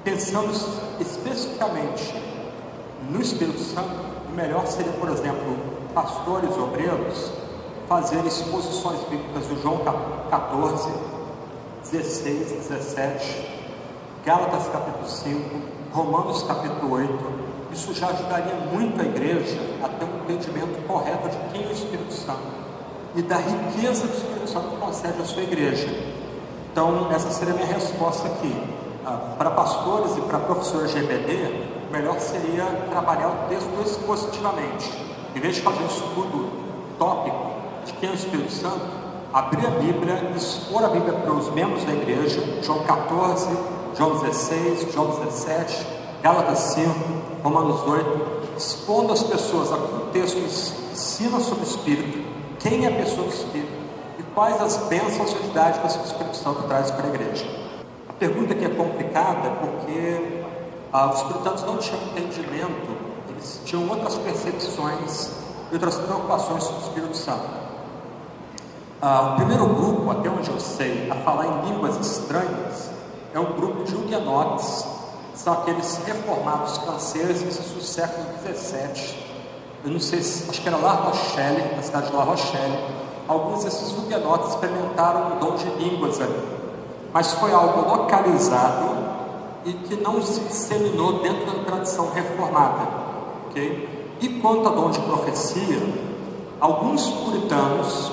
Pensando especificamente no Espírito Santo, o melhor seria, por exemplo, pastores, obreiros, fazer exposições bíblicas do João 14, 16, 17, Gálatas capítulo 5, Romanos capítulo 8. Isso já ajudaria muito a igreja a ter um entendimento correto de quem é o Espírito Santo e da riqueza do Espírito Santo que concede à sua igreja. Então, essa seria a minha resposta aqui. Para pastores e para professores de EBD, o melhor seria trabalhar o texto expositivamente. Em vez de fazer um estudo tópico de quem é o Espírito Santo, abrir a Bíblia, expor a Bíblia para os membros da igreja, João 14, João 16, João 17, Gálatas 5, Romanos 8, expondo às pessoas a que o texto ensina sobre o Espírito, quem é a pessoa do Espírito e quais as bênçãos e dádivas que o Espírito Santo traz para a igreja. A pergunta aqui é complicada porque os puritanos não tinham entendimento, eles tinham outras percepções e outras preocupações sobre o Espírito Santo. O primeiro grupo, até onde eu sei, a falar em línguas estranhas é um grupo de huguenotes, são aqueles reformados franceses do século XVII. Eu não sei se, acho que era La Rochelle, na cidade de La Rochelle. Alguns desses huguenotes experimentaram um dom de línguas ali, mas foi algo localizado e que não se disseminou dentro da tradição reformada. Okay? E quanto a dom de profecia, alguns puritanos,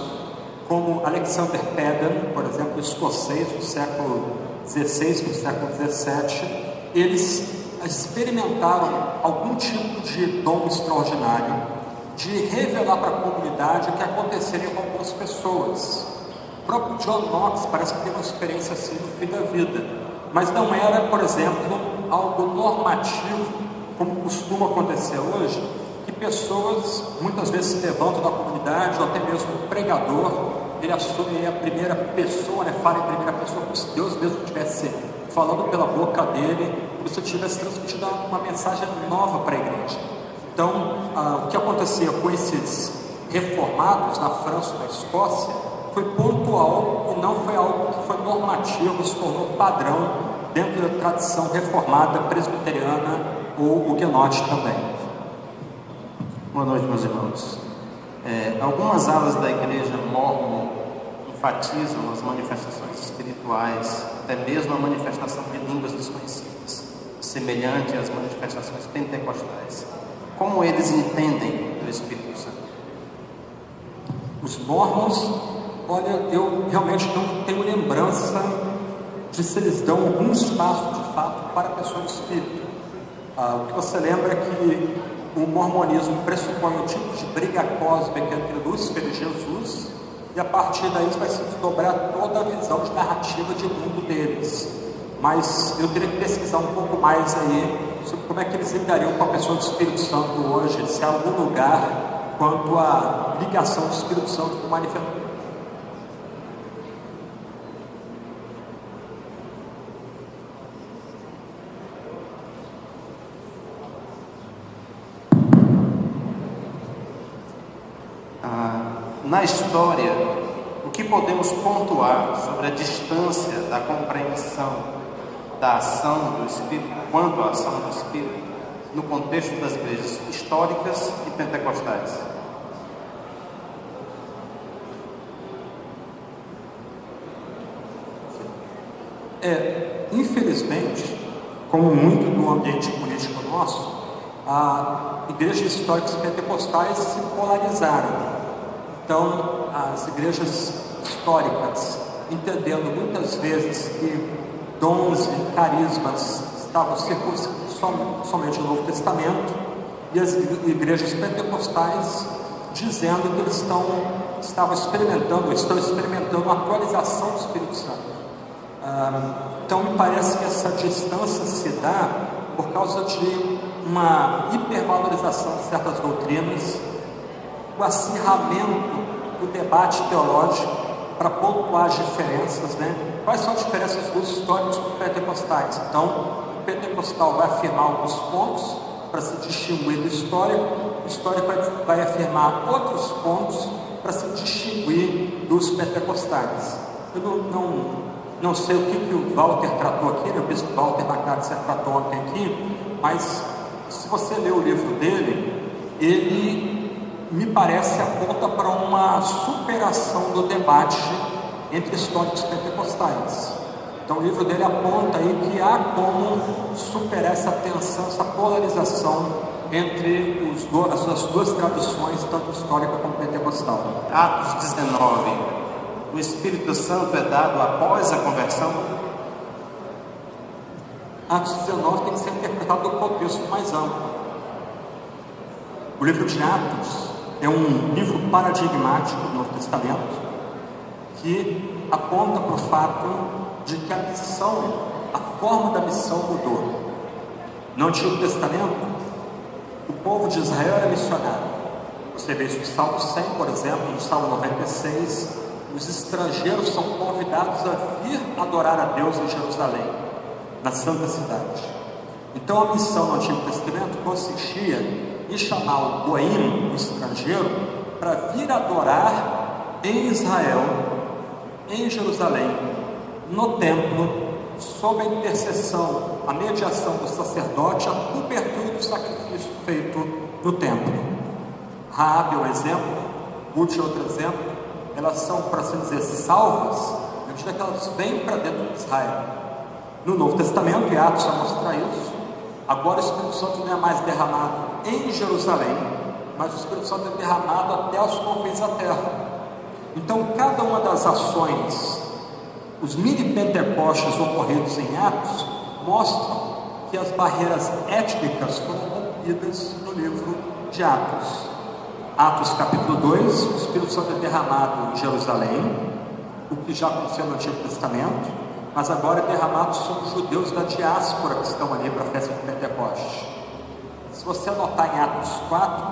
como Alexander Peden, por exemplo, escocês do século XVI para o século XVII, eles experimentaram algum tipo de dom extraordinário, de revelar para a comunidade o que aconteceria com algumas pessoas. O próprio John Knox parece que teve uma experiência assim no fim da vida, mas não era, por exemplo, algo normativo, como costuma acontecer hoje, que pessoas muitas vezes se levantam da comunidade, ou até mesmo o pregador, ele assume a primeira pessoa, fala em primeira pessoa, como se Deus mesmo estivesse falando pela boca dele, como se estivesse transmitindo uma mensagem nova para a igreja. Então, o que acontecia com esses reformados na França e na Escócia foi pontual e não foi algo que foi normativo, se tornou padrão dentro da tradição reformada, presbiteriana ou huguenote também. Boa noite, meus irmãos. Algumas alas da igreja mórmon enfatizam as manifestações espirituais, até mesmo a manifestação de línguas desconhecidas, semelhante às manifestações pentecostais. Como eles entendem o Espírito Santo? Os mormons, olha, eu realmente não tenho lembrança de se eles dão algum espaço de fato para a pessoa do Espírito. O que você lembra é que o mormonismo pressupõe um tipo de briga cósmica entre Lúcifer e Jesus, e a partir daí vai se desdobrar toda a visão de narrativa de mundo deles. Mas eu teria que pesquisar um pouco mais aí sobre como é que eles lidariam com a pessoa do Espírito Santo hoje, se há algum lugar quanto à ligação do Espírito Santo com o manifestação. Na história, o que podemos pontuar sobre a distância da compreensão da ação do Espírito, quanto à ação do Espírito, no contexto das igrejas históricas e pentecostais? Infelizmente, como muito do ambiente político nosso, igrejas históricas pentecostais se polarizaram. Então, as igrejas históricas, entendendo muitas vezes que dons e carismas estavam circunscritos somente no Novo Testamento, e as igrejas pentecostais dizendo que eles estão experimentando uma atualização do Espírito Santo. Então, me parece que essa distância se dá por causa de uma hipervalorização de certas doutrinas, o acirramento do debate teológico para pontuar as diferenças, Quais são as diferenças dos históricos e pentecostais? Então, o pentecostal vai afirmar alguns pontos para se distinguir do histórico, o histórico vai afirmar outros pontos para se distinguir dos pentecostais. Eu não sei o que o Walter tratou aqui, o bispo Walter Macarister tratou ontem aqui, mas se você ler o livro dele, ele me parece aponta para uma superação do debate entre históricos pentecostais. Então o livro dele aponta aí que há como superar essa tensão, essa polarização entre as duas tradições, tanto histórica como pentecostal. Atos 19, o Espírito Santo é dado após a conversão? Atos 19 tem que ser interpretado no contexto mais amplo. O livro de Atos é um livro paradigmático do Novo Testamento que aponta para o fato de que a missão, a forma da missão mudou. No Antigo Testamento, o povo de Israel era missionário. Você vê isso no Salmo 100, por exemplo, no Salmo 96, os estrangeiros são convidados a vir adorar a Deus em Jerusalém, na Santa Cidade. Então a missão no Antigo Testamento consistia em chamar o goim, o estrangeiro, para vir adorar em Israel, em Jerusalém, no templo, sob a intercessão, a mediação do sacerdote, a cobertura do sacrifício feito no templo. Raabe é um exemplo, Ruth é outro exemplo. Elas são, para assim dizer, salvas na medida que elas vêm para dentro de Israel. No Novo Testamento, e Atos já mostra isso, agora o Espírito Santo não é mais derramado em Jerusalém, mas o Espírito Santo é derramado até os confins da terra. Então, cada uma das ações, os mini-pentecostes ocorridos em Atos, mostram que as barreiras étnicas foram rompidas no livro de Atos. Atos capítulo 2, o Espírito Santo é derramado em Jerusalém, o que já aconteceu no Antigo Testamento, mas agora é derramado sobre os judeus da diáspora que estão ali para a festa de Pentecostes. Se você anotar em Atos 4,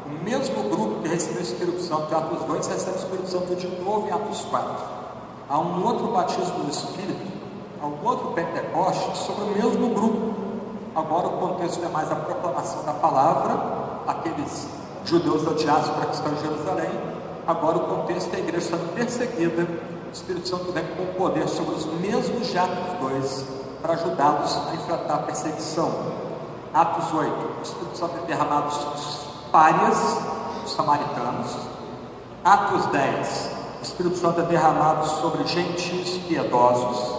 o mesmo grupo que recebeu o Espírito Santo em Atos 2 recebe o Espírito Santo de novo em Atos 4. Há um outro batismo do Espírito, há um outro Pentecostes sobre o mesmo grupo. Agora o contexto é mais a proclamação da palavra, aqueles judeus da diáspora que estão em Jerusalém. Agora o contexto é a igreja sendo perseguida, o Espírito Santo vem com poder sobre os mesmos de Atos 2 para ajudá-los a enfrentar a perseguição. Atos 8, o Espírito Santo é derramado sobre os párias, os samaritanos. Atos 10, o Espírito Santo é derramado sobre gentios piedosos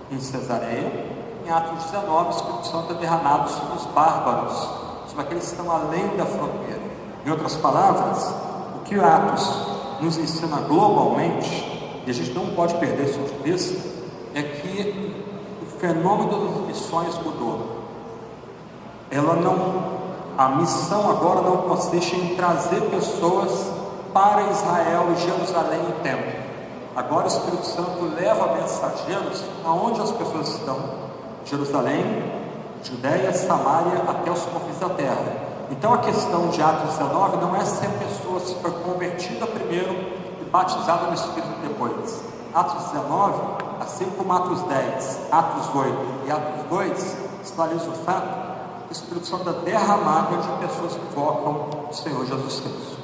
em Cesareia. Em Atos 19, o Espírito Santo é derramado sobre os bárbaros, sobre aqueles que estão além da fronteira. Em outras palavras, o que Atos nos ensina globalmente, e a gente não pode perder isso de vista, é que o fenômeno das missões mudou. A missão agora não consiste em trazer pessoas para Israel e Jerusalém e o templo. Agora o Espírito Santo leva mensageiros aonde as pessoas estão: Jerusalém, Judéia, Samaria, até os confins da terra. Então a questão de Atos 19 não é se a pessoa se foi convertida primeiro e batizada no Espírito depois. Atos 19, assim como Atos 10, Atos 8 e Atos 2, esclarece o fato que o Espírito Santo é derramado de pessoas que invocam o Senhor Jesus Cristo.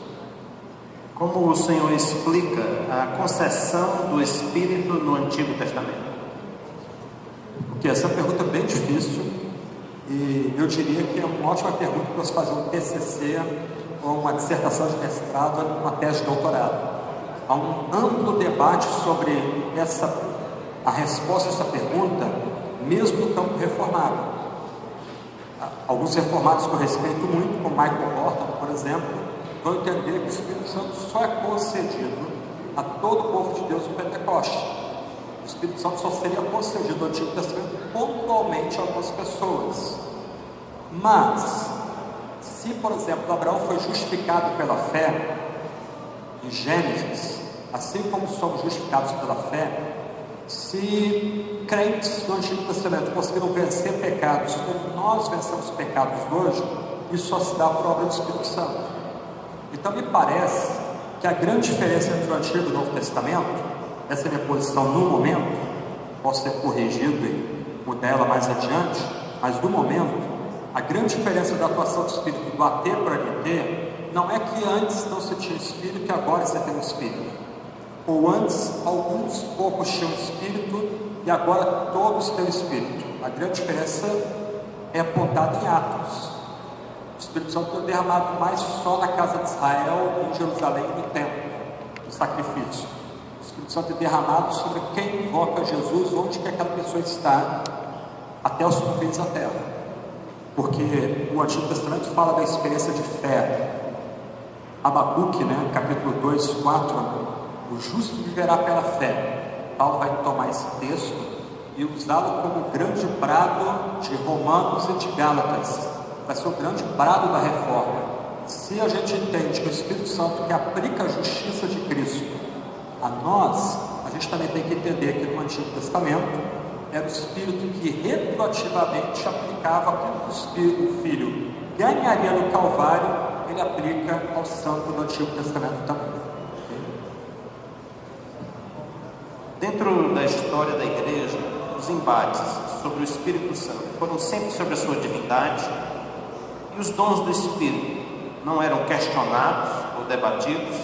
Como o Senhor explica a concessão do Espírito no Antigo Testamento? Porque essa é uma pergunta bem difícil, e eu diria que é uma ótima pergunta para você fazer um TCC ou uma dissertação de mestrado, uma tese de doutorado. Há um amplo debate sobre a resposta a essa pergunta, mesmo no campo reformado. Alguns reformados que eu respeito muito, como Michael Horton, por exemplo, vão entender que o Espírito Santo só é concedido a todo o povo de Deus no Pentecoste. O Espírito Santo só seria concedido no Antigo Testamento pontualmente a algumas pessoas. Mas, se, por exemplo, Abraão foi justificado pela fé em Gênesis, assim como somos justificados pela fé, se crentes do Antigo Testamento conseguiram vencer pecados como nós vencemos pecados hoje, isso só se dá por obra do Espírito Santo. Então me parece que a grande diferença entre o Antigo e o Novo Testamento, essa é a minha posição no momento, posso ser corrigido e mudar ela mais adiante, mas no momento, a grande diferença da atuação do Espírito do AT para NT não é que antes não se tinha Espírito e agora você tem um Espírito, ou antes alguns poucos tinham Espírito e agora todos têm Espírito. A grande diferença é apontada em Atos. O Espírito Santo foi derramado mais só na casa de Israel, em Jerusalém e no templo, no sacrifício. O Espírito Santo é derramado sobre quem invoca Jesus, onde que aquela pessoa está, até os confins da terra. Porque o Antigo Testamento fala da experiência de fé. Abacuque, capítulo 2, 4, o justo viverá pela fé. Paulo vai tomar esse texto e usá-lo como grande brado de Romanos e de Gálatas. Vai ser o grande brado da reforma. Se a gente entende que o Espírito Santo que aplica a justiça de Cristo a nós, a gente também tem que entender que no Antigo Testamento era o Espírito que retroativamente aplicava aquilo que o Filho ganharia no Calvário, ele aplica ao santo do Antigo Testamento também. Dentro da história da igreja, os embates sobre o Espírito Santo foram sempre sobre a sua divindade, e os dons do Espírito não eram questionados ou debatidos,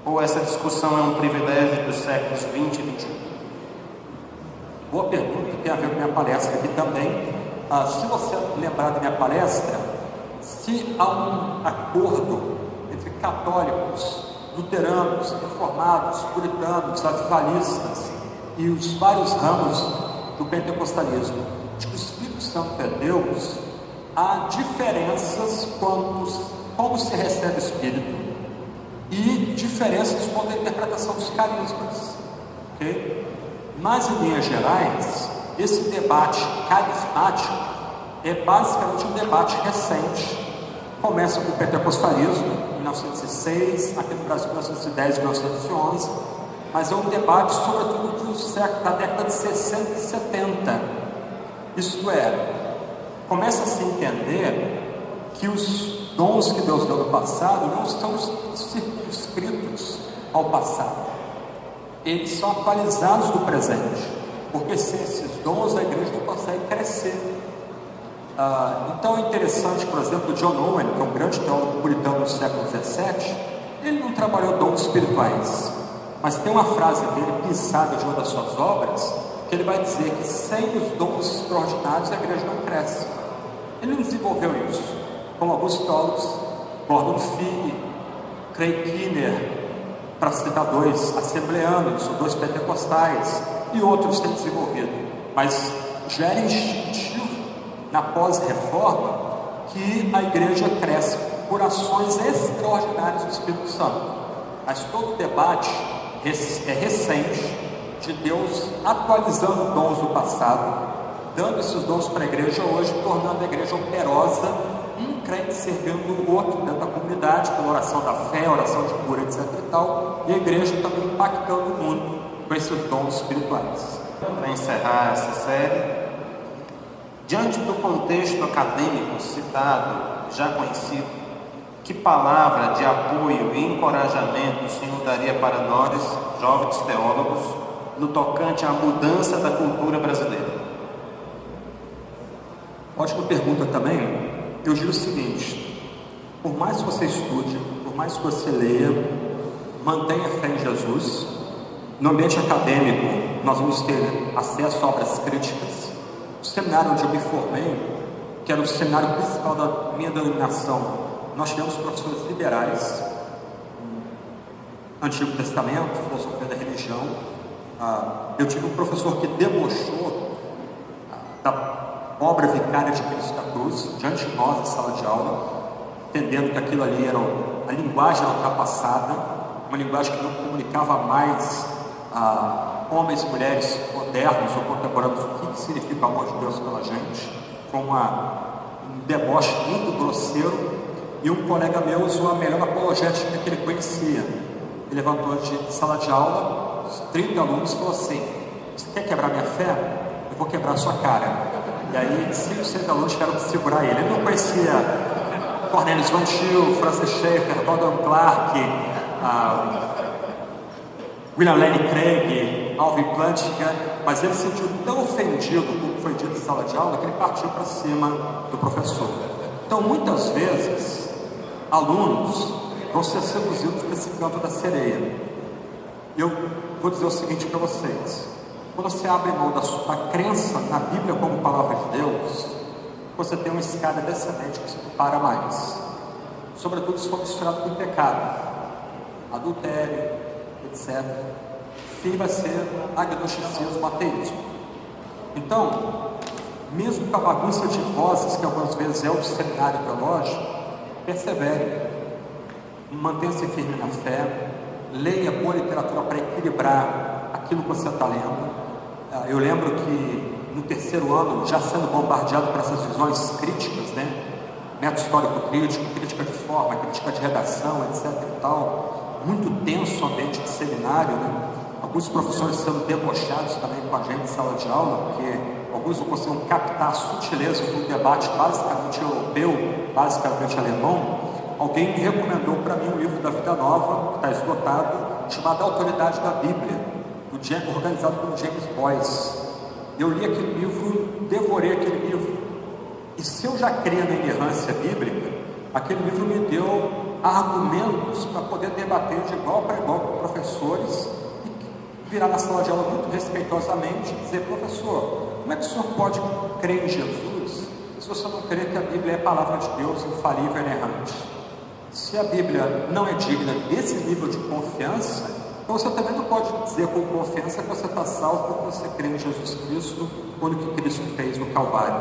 ou essa discussão é um privilégio dos séculos 20 e 21? Boa pergunta, tem a ver com a minha palestra aqui também. Se você lembrar da minha palestra, se há um acordo entre católicos, luteranos, reformados, puritanos, avivalistas e os vários ramos do pentecostalismo, de que o Espírito Santo é Deus, há diferenças quanto como se recebe o Espírito e diferenças quanto à interpretação dos carismas, ok? Mas, em linhas gerais, esse debate carismático é basicamente um debate recente, começa com o pentecostalismo, em 1906, aqui no Brasil, 1910, 1911, mas é um debate sobretudo da década de 60 e 70. Isto é, começa a se entender que os dons que Deus deu no passado não estão circunscritos ao passado. Eles são atualizados do presente, porque sem esses dons a igreja não consegue crescer. Então é interessante, por exemplo, John Owen, que é um grande teólogo puritano do século XVII, ele não trabalhou dons espirituais, mas tem uma frase dele, pisada de uma das suas obras, que ele vai dizer que sem os dons extraordinários a igreja não cresce. Ele não desenvolveu isso, como alguns teólogos, Gordon Fee, Craig Keener, para citar dois assembleanos, ou dois pentecostais, e outros têm desenvolvido, mas já era instintivo na pós-reforma que a igreja cresce por ações extraordinárias do Espírito Santo. Mas todo o debate é recente de Deus atualizando dons do passado, dando esses dons para a igreja hoje, tornando a igreja operosa, um crente servindo o outro dentro da comunidade, pela oração da fé, oração de cura, etc. e tal, e a igreja também impactando o mundo com esses dons espirituais. Para encerrar essa série, diante do contexto acadêmico citado, já conhecido, que palavra de apoio e encorajamento o Senhor daria para nós, jovens teólogos, no tocante à mudança da cultura brasileira? Ótima pergunta também. Eu digo o seguinte: por mais que você estude, por mais que você leia, mantenha fé em Jesus. No ambiente acadêmico, nós vamos ter acesso a obras críticas. O seminário onde eu me formei, que era o seminário principal da minha denominação, nós tivemos professores liberais, Antigo Testamento, filosofia da religião. Eu tive um professor que debochou da obra vicária de Cristo da Cruz diante de nós em sala de aula, entendendo que aquilo ali era a linguagem ultrapassada, uma linguagem que não comunicava mais a homens e mulheres modernos ou contemporâneos o que significa o amor de Deus pela gente. Foi um deboche muito grosseiro, e um colega meu usou a melhor apologética que ele conhecia. Ele levantou de sala de aula, os 30 alunos, e falou assim: você quer quebrar minha fé? Eu vou quebrar a sua cara. E aí 5, 6 alunos tiveram que segurar ele. Ele não conhecia Cornelius Van Til, Francis Schaeffer, Gordon Clark, William Lane Craig, Alvin Plantinga, mas ele se sentiu tão ofendido com o que foi dito em sala de aula que ele partiu para cima do professor. Então, muitas vezes, alunos vão ser seduzidos por esse canto da sereia. Eu vou dizer o seguinte para vocês: quando você abre mão da crença na Bíblia como palavra de Deus, você tem uma escada descendente que você não para mais, sobretudo se for misturado com pecado, adultério, etc. Fim vai ser agnosticismo, ateísmo. Então, mesmo com a bagunça de vozes que algumas vezes é o seminário teológico, persevere, mantenha-se firme na fé, leia boa literatura para equilibrar aquilo que você está lendo. Eu lembro que no 3º ano, já sendo bombardeado por essas visões críticas, né? Método histórico crítico, crítica de forma, crítica de redação, etc. e tal, muito tenso o ambiente de seminário, né? Alguns professores sendo debochados também com a gente em sala de aula, porque alguns não conseguiam captar a sutileza de um debate basicamente europeu, basicamente alemão. Alguém me recomendou para mim um livro da Vida Nova, que está esgotado, chamado A Autoridade da Bíblia, organizado por James Boyce. Eu li aquele livro, devorei aquele livro, e se eu já cria na inerrância bíblica, aquele livro me deu argumentos para poder debater de igual para igual com professores, e virar na sala de aula muito respeitosamente e dizer: professor, como é que o senhor pode crer em Jesus se você não crê que a Bíblia é a palavra de Deus infalível e inerrante? Se a Bíblia não é digna desse nível de confiança, então você também não pode dizer com confiança que você está salvo porque você crê em Jesus Cristo, quando o que Cristo fez no Calvário.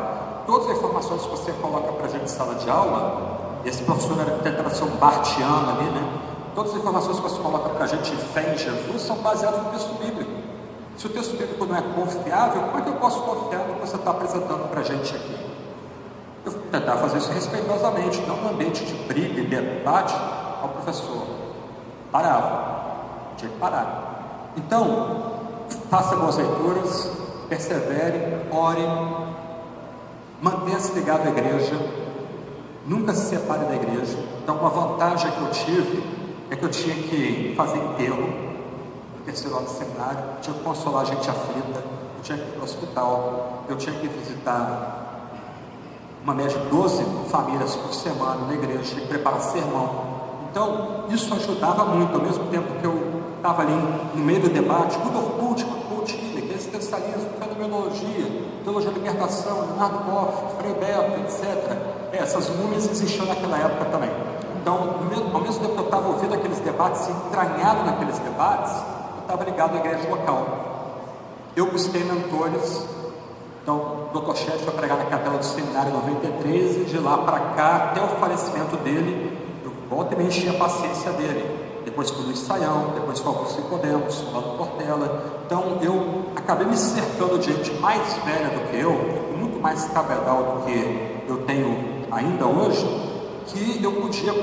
Todas as informações que você coloca para a gente em sala de aula, esse professor era tentando ser um bartiano ali, né? Todas as informações que você coloca para a gente em fé em Jesus são baseadas no texto bíblico. Se o texto bíblico não é confiável, como é que eu posso confiar no que você está apresentando para a gente aqui? Eu tentava fazer isso respeitosamente, não no ambiente de briga e debate ao professor. Parava, tinha que parar. Então, faça boas leituras, persevere, ore, mantenha-se ligado à igreja, nunca se separe da igreja. Então, uma vantagem que eu tive é que eu tinha que fazer enterro no terceiro ano do seminário, eu tinha que consolar gente aflita, eu tinha que ir para o hospital, eu tinha que visitar uma média de 12 famílias por semana na igreja e preparar sermão. Então, isso ajudava muito, ao mesmo tempo que eu estava ali no meio do debate, Rudolf Bultmann, existencialismo, fenomenologia, teologia da libertação, Leonardo Boff, Frei Beto, etc. Essas múmias existiam naquela época também. Então, ao mesmo tempo que eu estava ouvindo aqueles debates, entranhado naqueles debates, eu estava ligado à igreja local. Eu busquei mentores. Então, o Dr. Chet foi pregar na capela do seminário em 93, e de lá para cá, até o falecimento dele, eu volta e me enchi a paciência dele. Depois foi o Luiz Saião, depois foi o Augusto Podemos, o Lado Portela. Então, eu acabei me cercando de gente mais velha do que eu, muito mais cabedal do que eu tenho ainda hoje, que eu podia,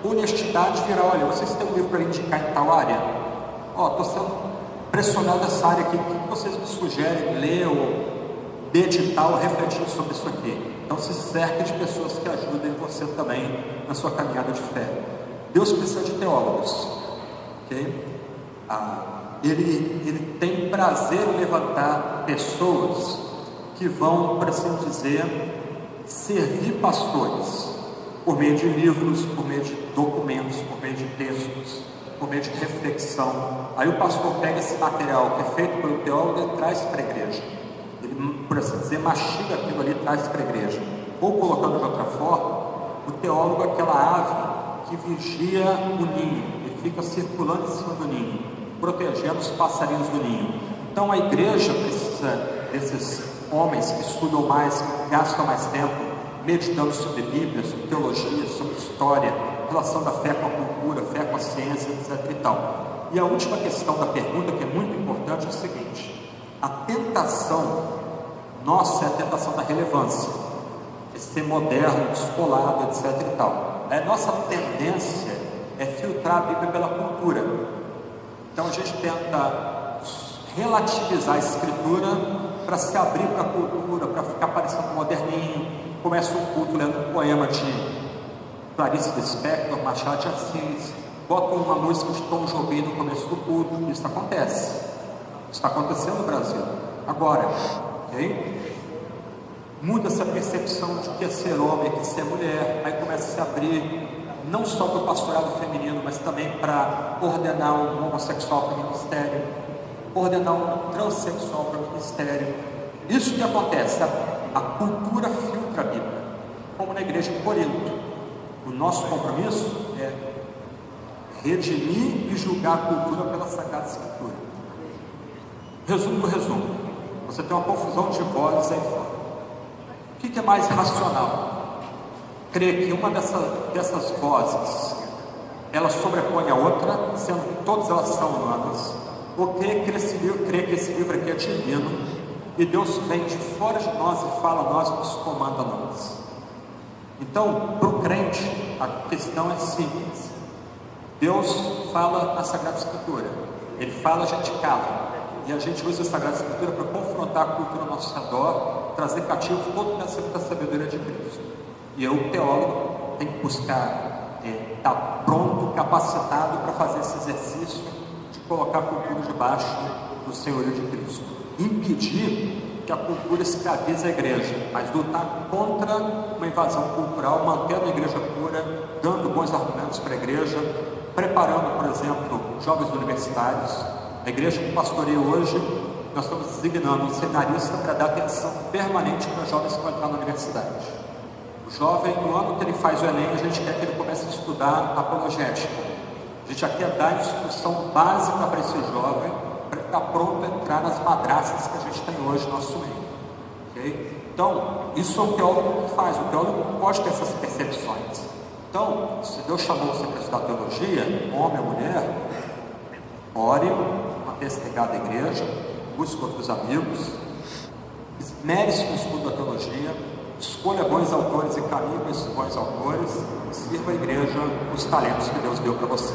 com honestidade, virar: olha, vocês têm um livro para indicar em tal área? Estou sendo pressionado dessa área aqui, o que vocês me sugerem ler ou meditar ou refletir sobre isso aqui? Então, se cerque de pessoas que ajudem você também na sua caminhada de fé. Deus precisa de teólogos, ok? Ele tem prazer em levantar pessoas que vão, por assim dizer, servir pastores, por meio de livros, por meio de documentos, por meio de textos, por meio de reflexão. Aí o pastor pega esse material que é feito pelo teólogo e traz para a igreja. Ele, por assim dizer, mastiga aquilo ali e traz para a igreja. Ou, colocando de outra forma, o teólogo é aquela ave que vigia o ninho, ele fica circulando em cima do ninho, protegendo os passarinhos do ninho. Então a igreja precisa desses homens que estudam mais, que gastam mais tempo meditando sobre Bíblia, sobre teologia, sobre história, relação da fé com a cultura, fé com a ciência, etc. e tal. E a última questão da pergunta, que é muito importante, é o seguinte: a tentação nossa é a tentação da relevância, de ser moderno, descolado, etc. e tal. A nossa tendência é filtrar a Bíblia pela cultura. Então a gente tenta relativizar a Escritura para se abrir para a cultura, para ficar parecendo moderninho. Começa um culto lendo um poema de Clarice Lispector, Machado de Assis, bota uma música de Tom Jobim no começo do culto. Isso acontece. Isso está acontecendo no Brasil agora, ok? Muda essa percepção de que é ser homem, que é ser mulher. Aí começa a se abrir não só para o pastorado feminino, mas também para ordenar um homossexual para o ministério, ordenar um transexual para o ministério. Isso que acontece, a cultura filtra a Bíblia, como na igreja de Corinto. O nosso compromisso é redimir e julgar a cultura pela Sagrada Escritura. Resumo do resumo: você tem uma confusão de vozes aí fora. O que é mais racional? Crer que uma dessas vozes ela sobrepõe a outra, sendo que todas elas são humanas, ou crer que esse livro aqui é divino e Deus vem de fora de nós e fala a nós, nos comanda a nós. Então, para o crente, a questão é simples. Deus fala na Sagrada Escritura, Ele fala, a gente cala. E a gente usa a Sagrada Escritura para confrontar a cultura ao nosso redor, trazer cativo todo o pensamento da sabedoria de Cristo. E eu, o teólogo, tem que buscar estar pronto, capacitado para fazer esse exercício de colocar a cultura debaixo do senhorio de Cristo. Impedir que a cultura escravize a igreja, mas lutar contra uma invasão cultural, mantendo a igreja pura, dando bons argumentos para a igreja, preparando, por exemplo, jovens universitários. A igreja que pastoreia hoje, nós estamos designando um seminarista para dar atenção permanente para jovens que vão entrar na universidade. O jovem, no ano que ele faz o Enem, a gente quer que ele comece a estudar apologética. A gente já quer dar instrução básica para esse jovem, para ele estar pronto a entrar nas madraças que a gente tem hoje no nosso meio. Okay? Então, isso é o teólogo que faz. O teólogo não pode ter essas percepções. Então, se Deus chamou você para estudar teologia, homem ou mulher, ore, mantenha-se ligado à igreja, busque outros amigos, esmere-se no estudo da teologia, Escolha bons autores e caminhe com esses bons autores. Sirva a igreja os talentos que Deus deu para você.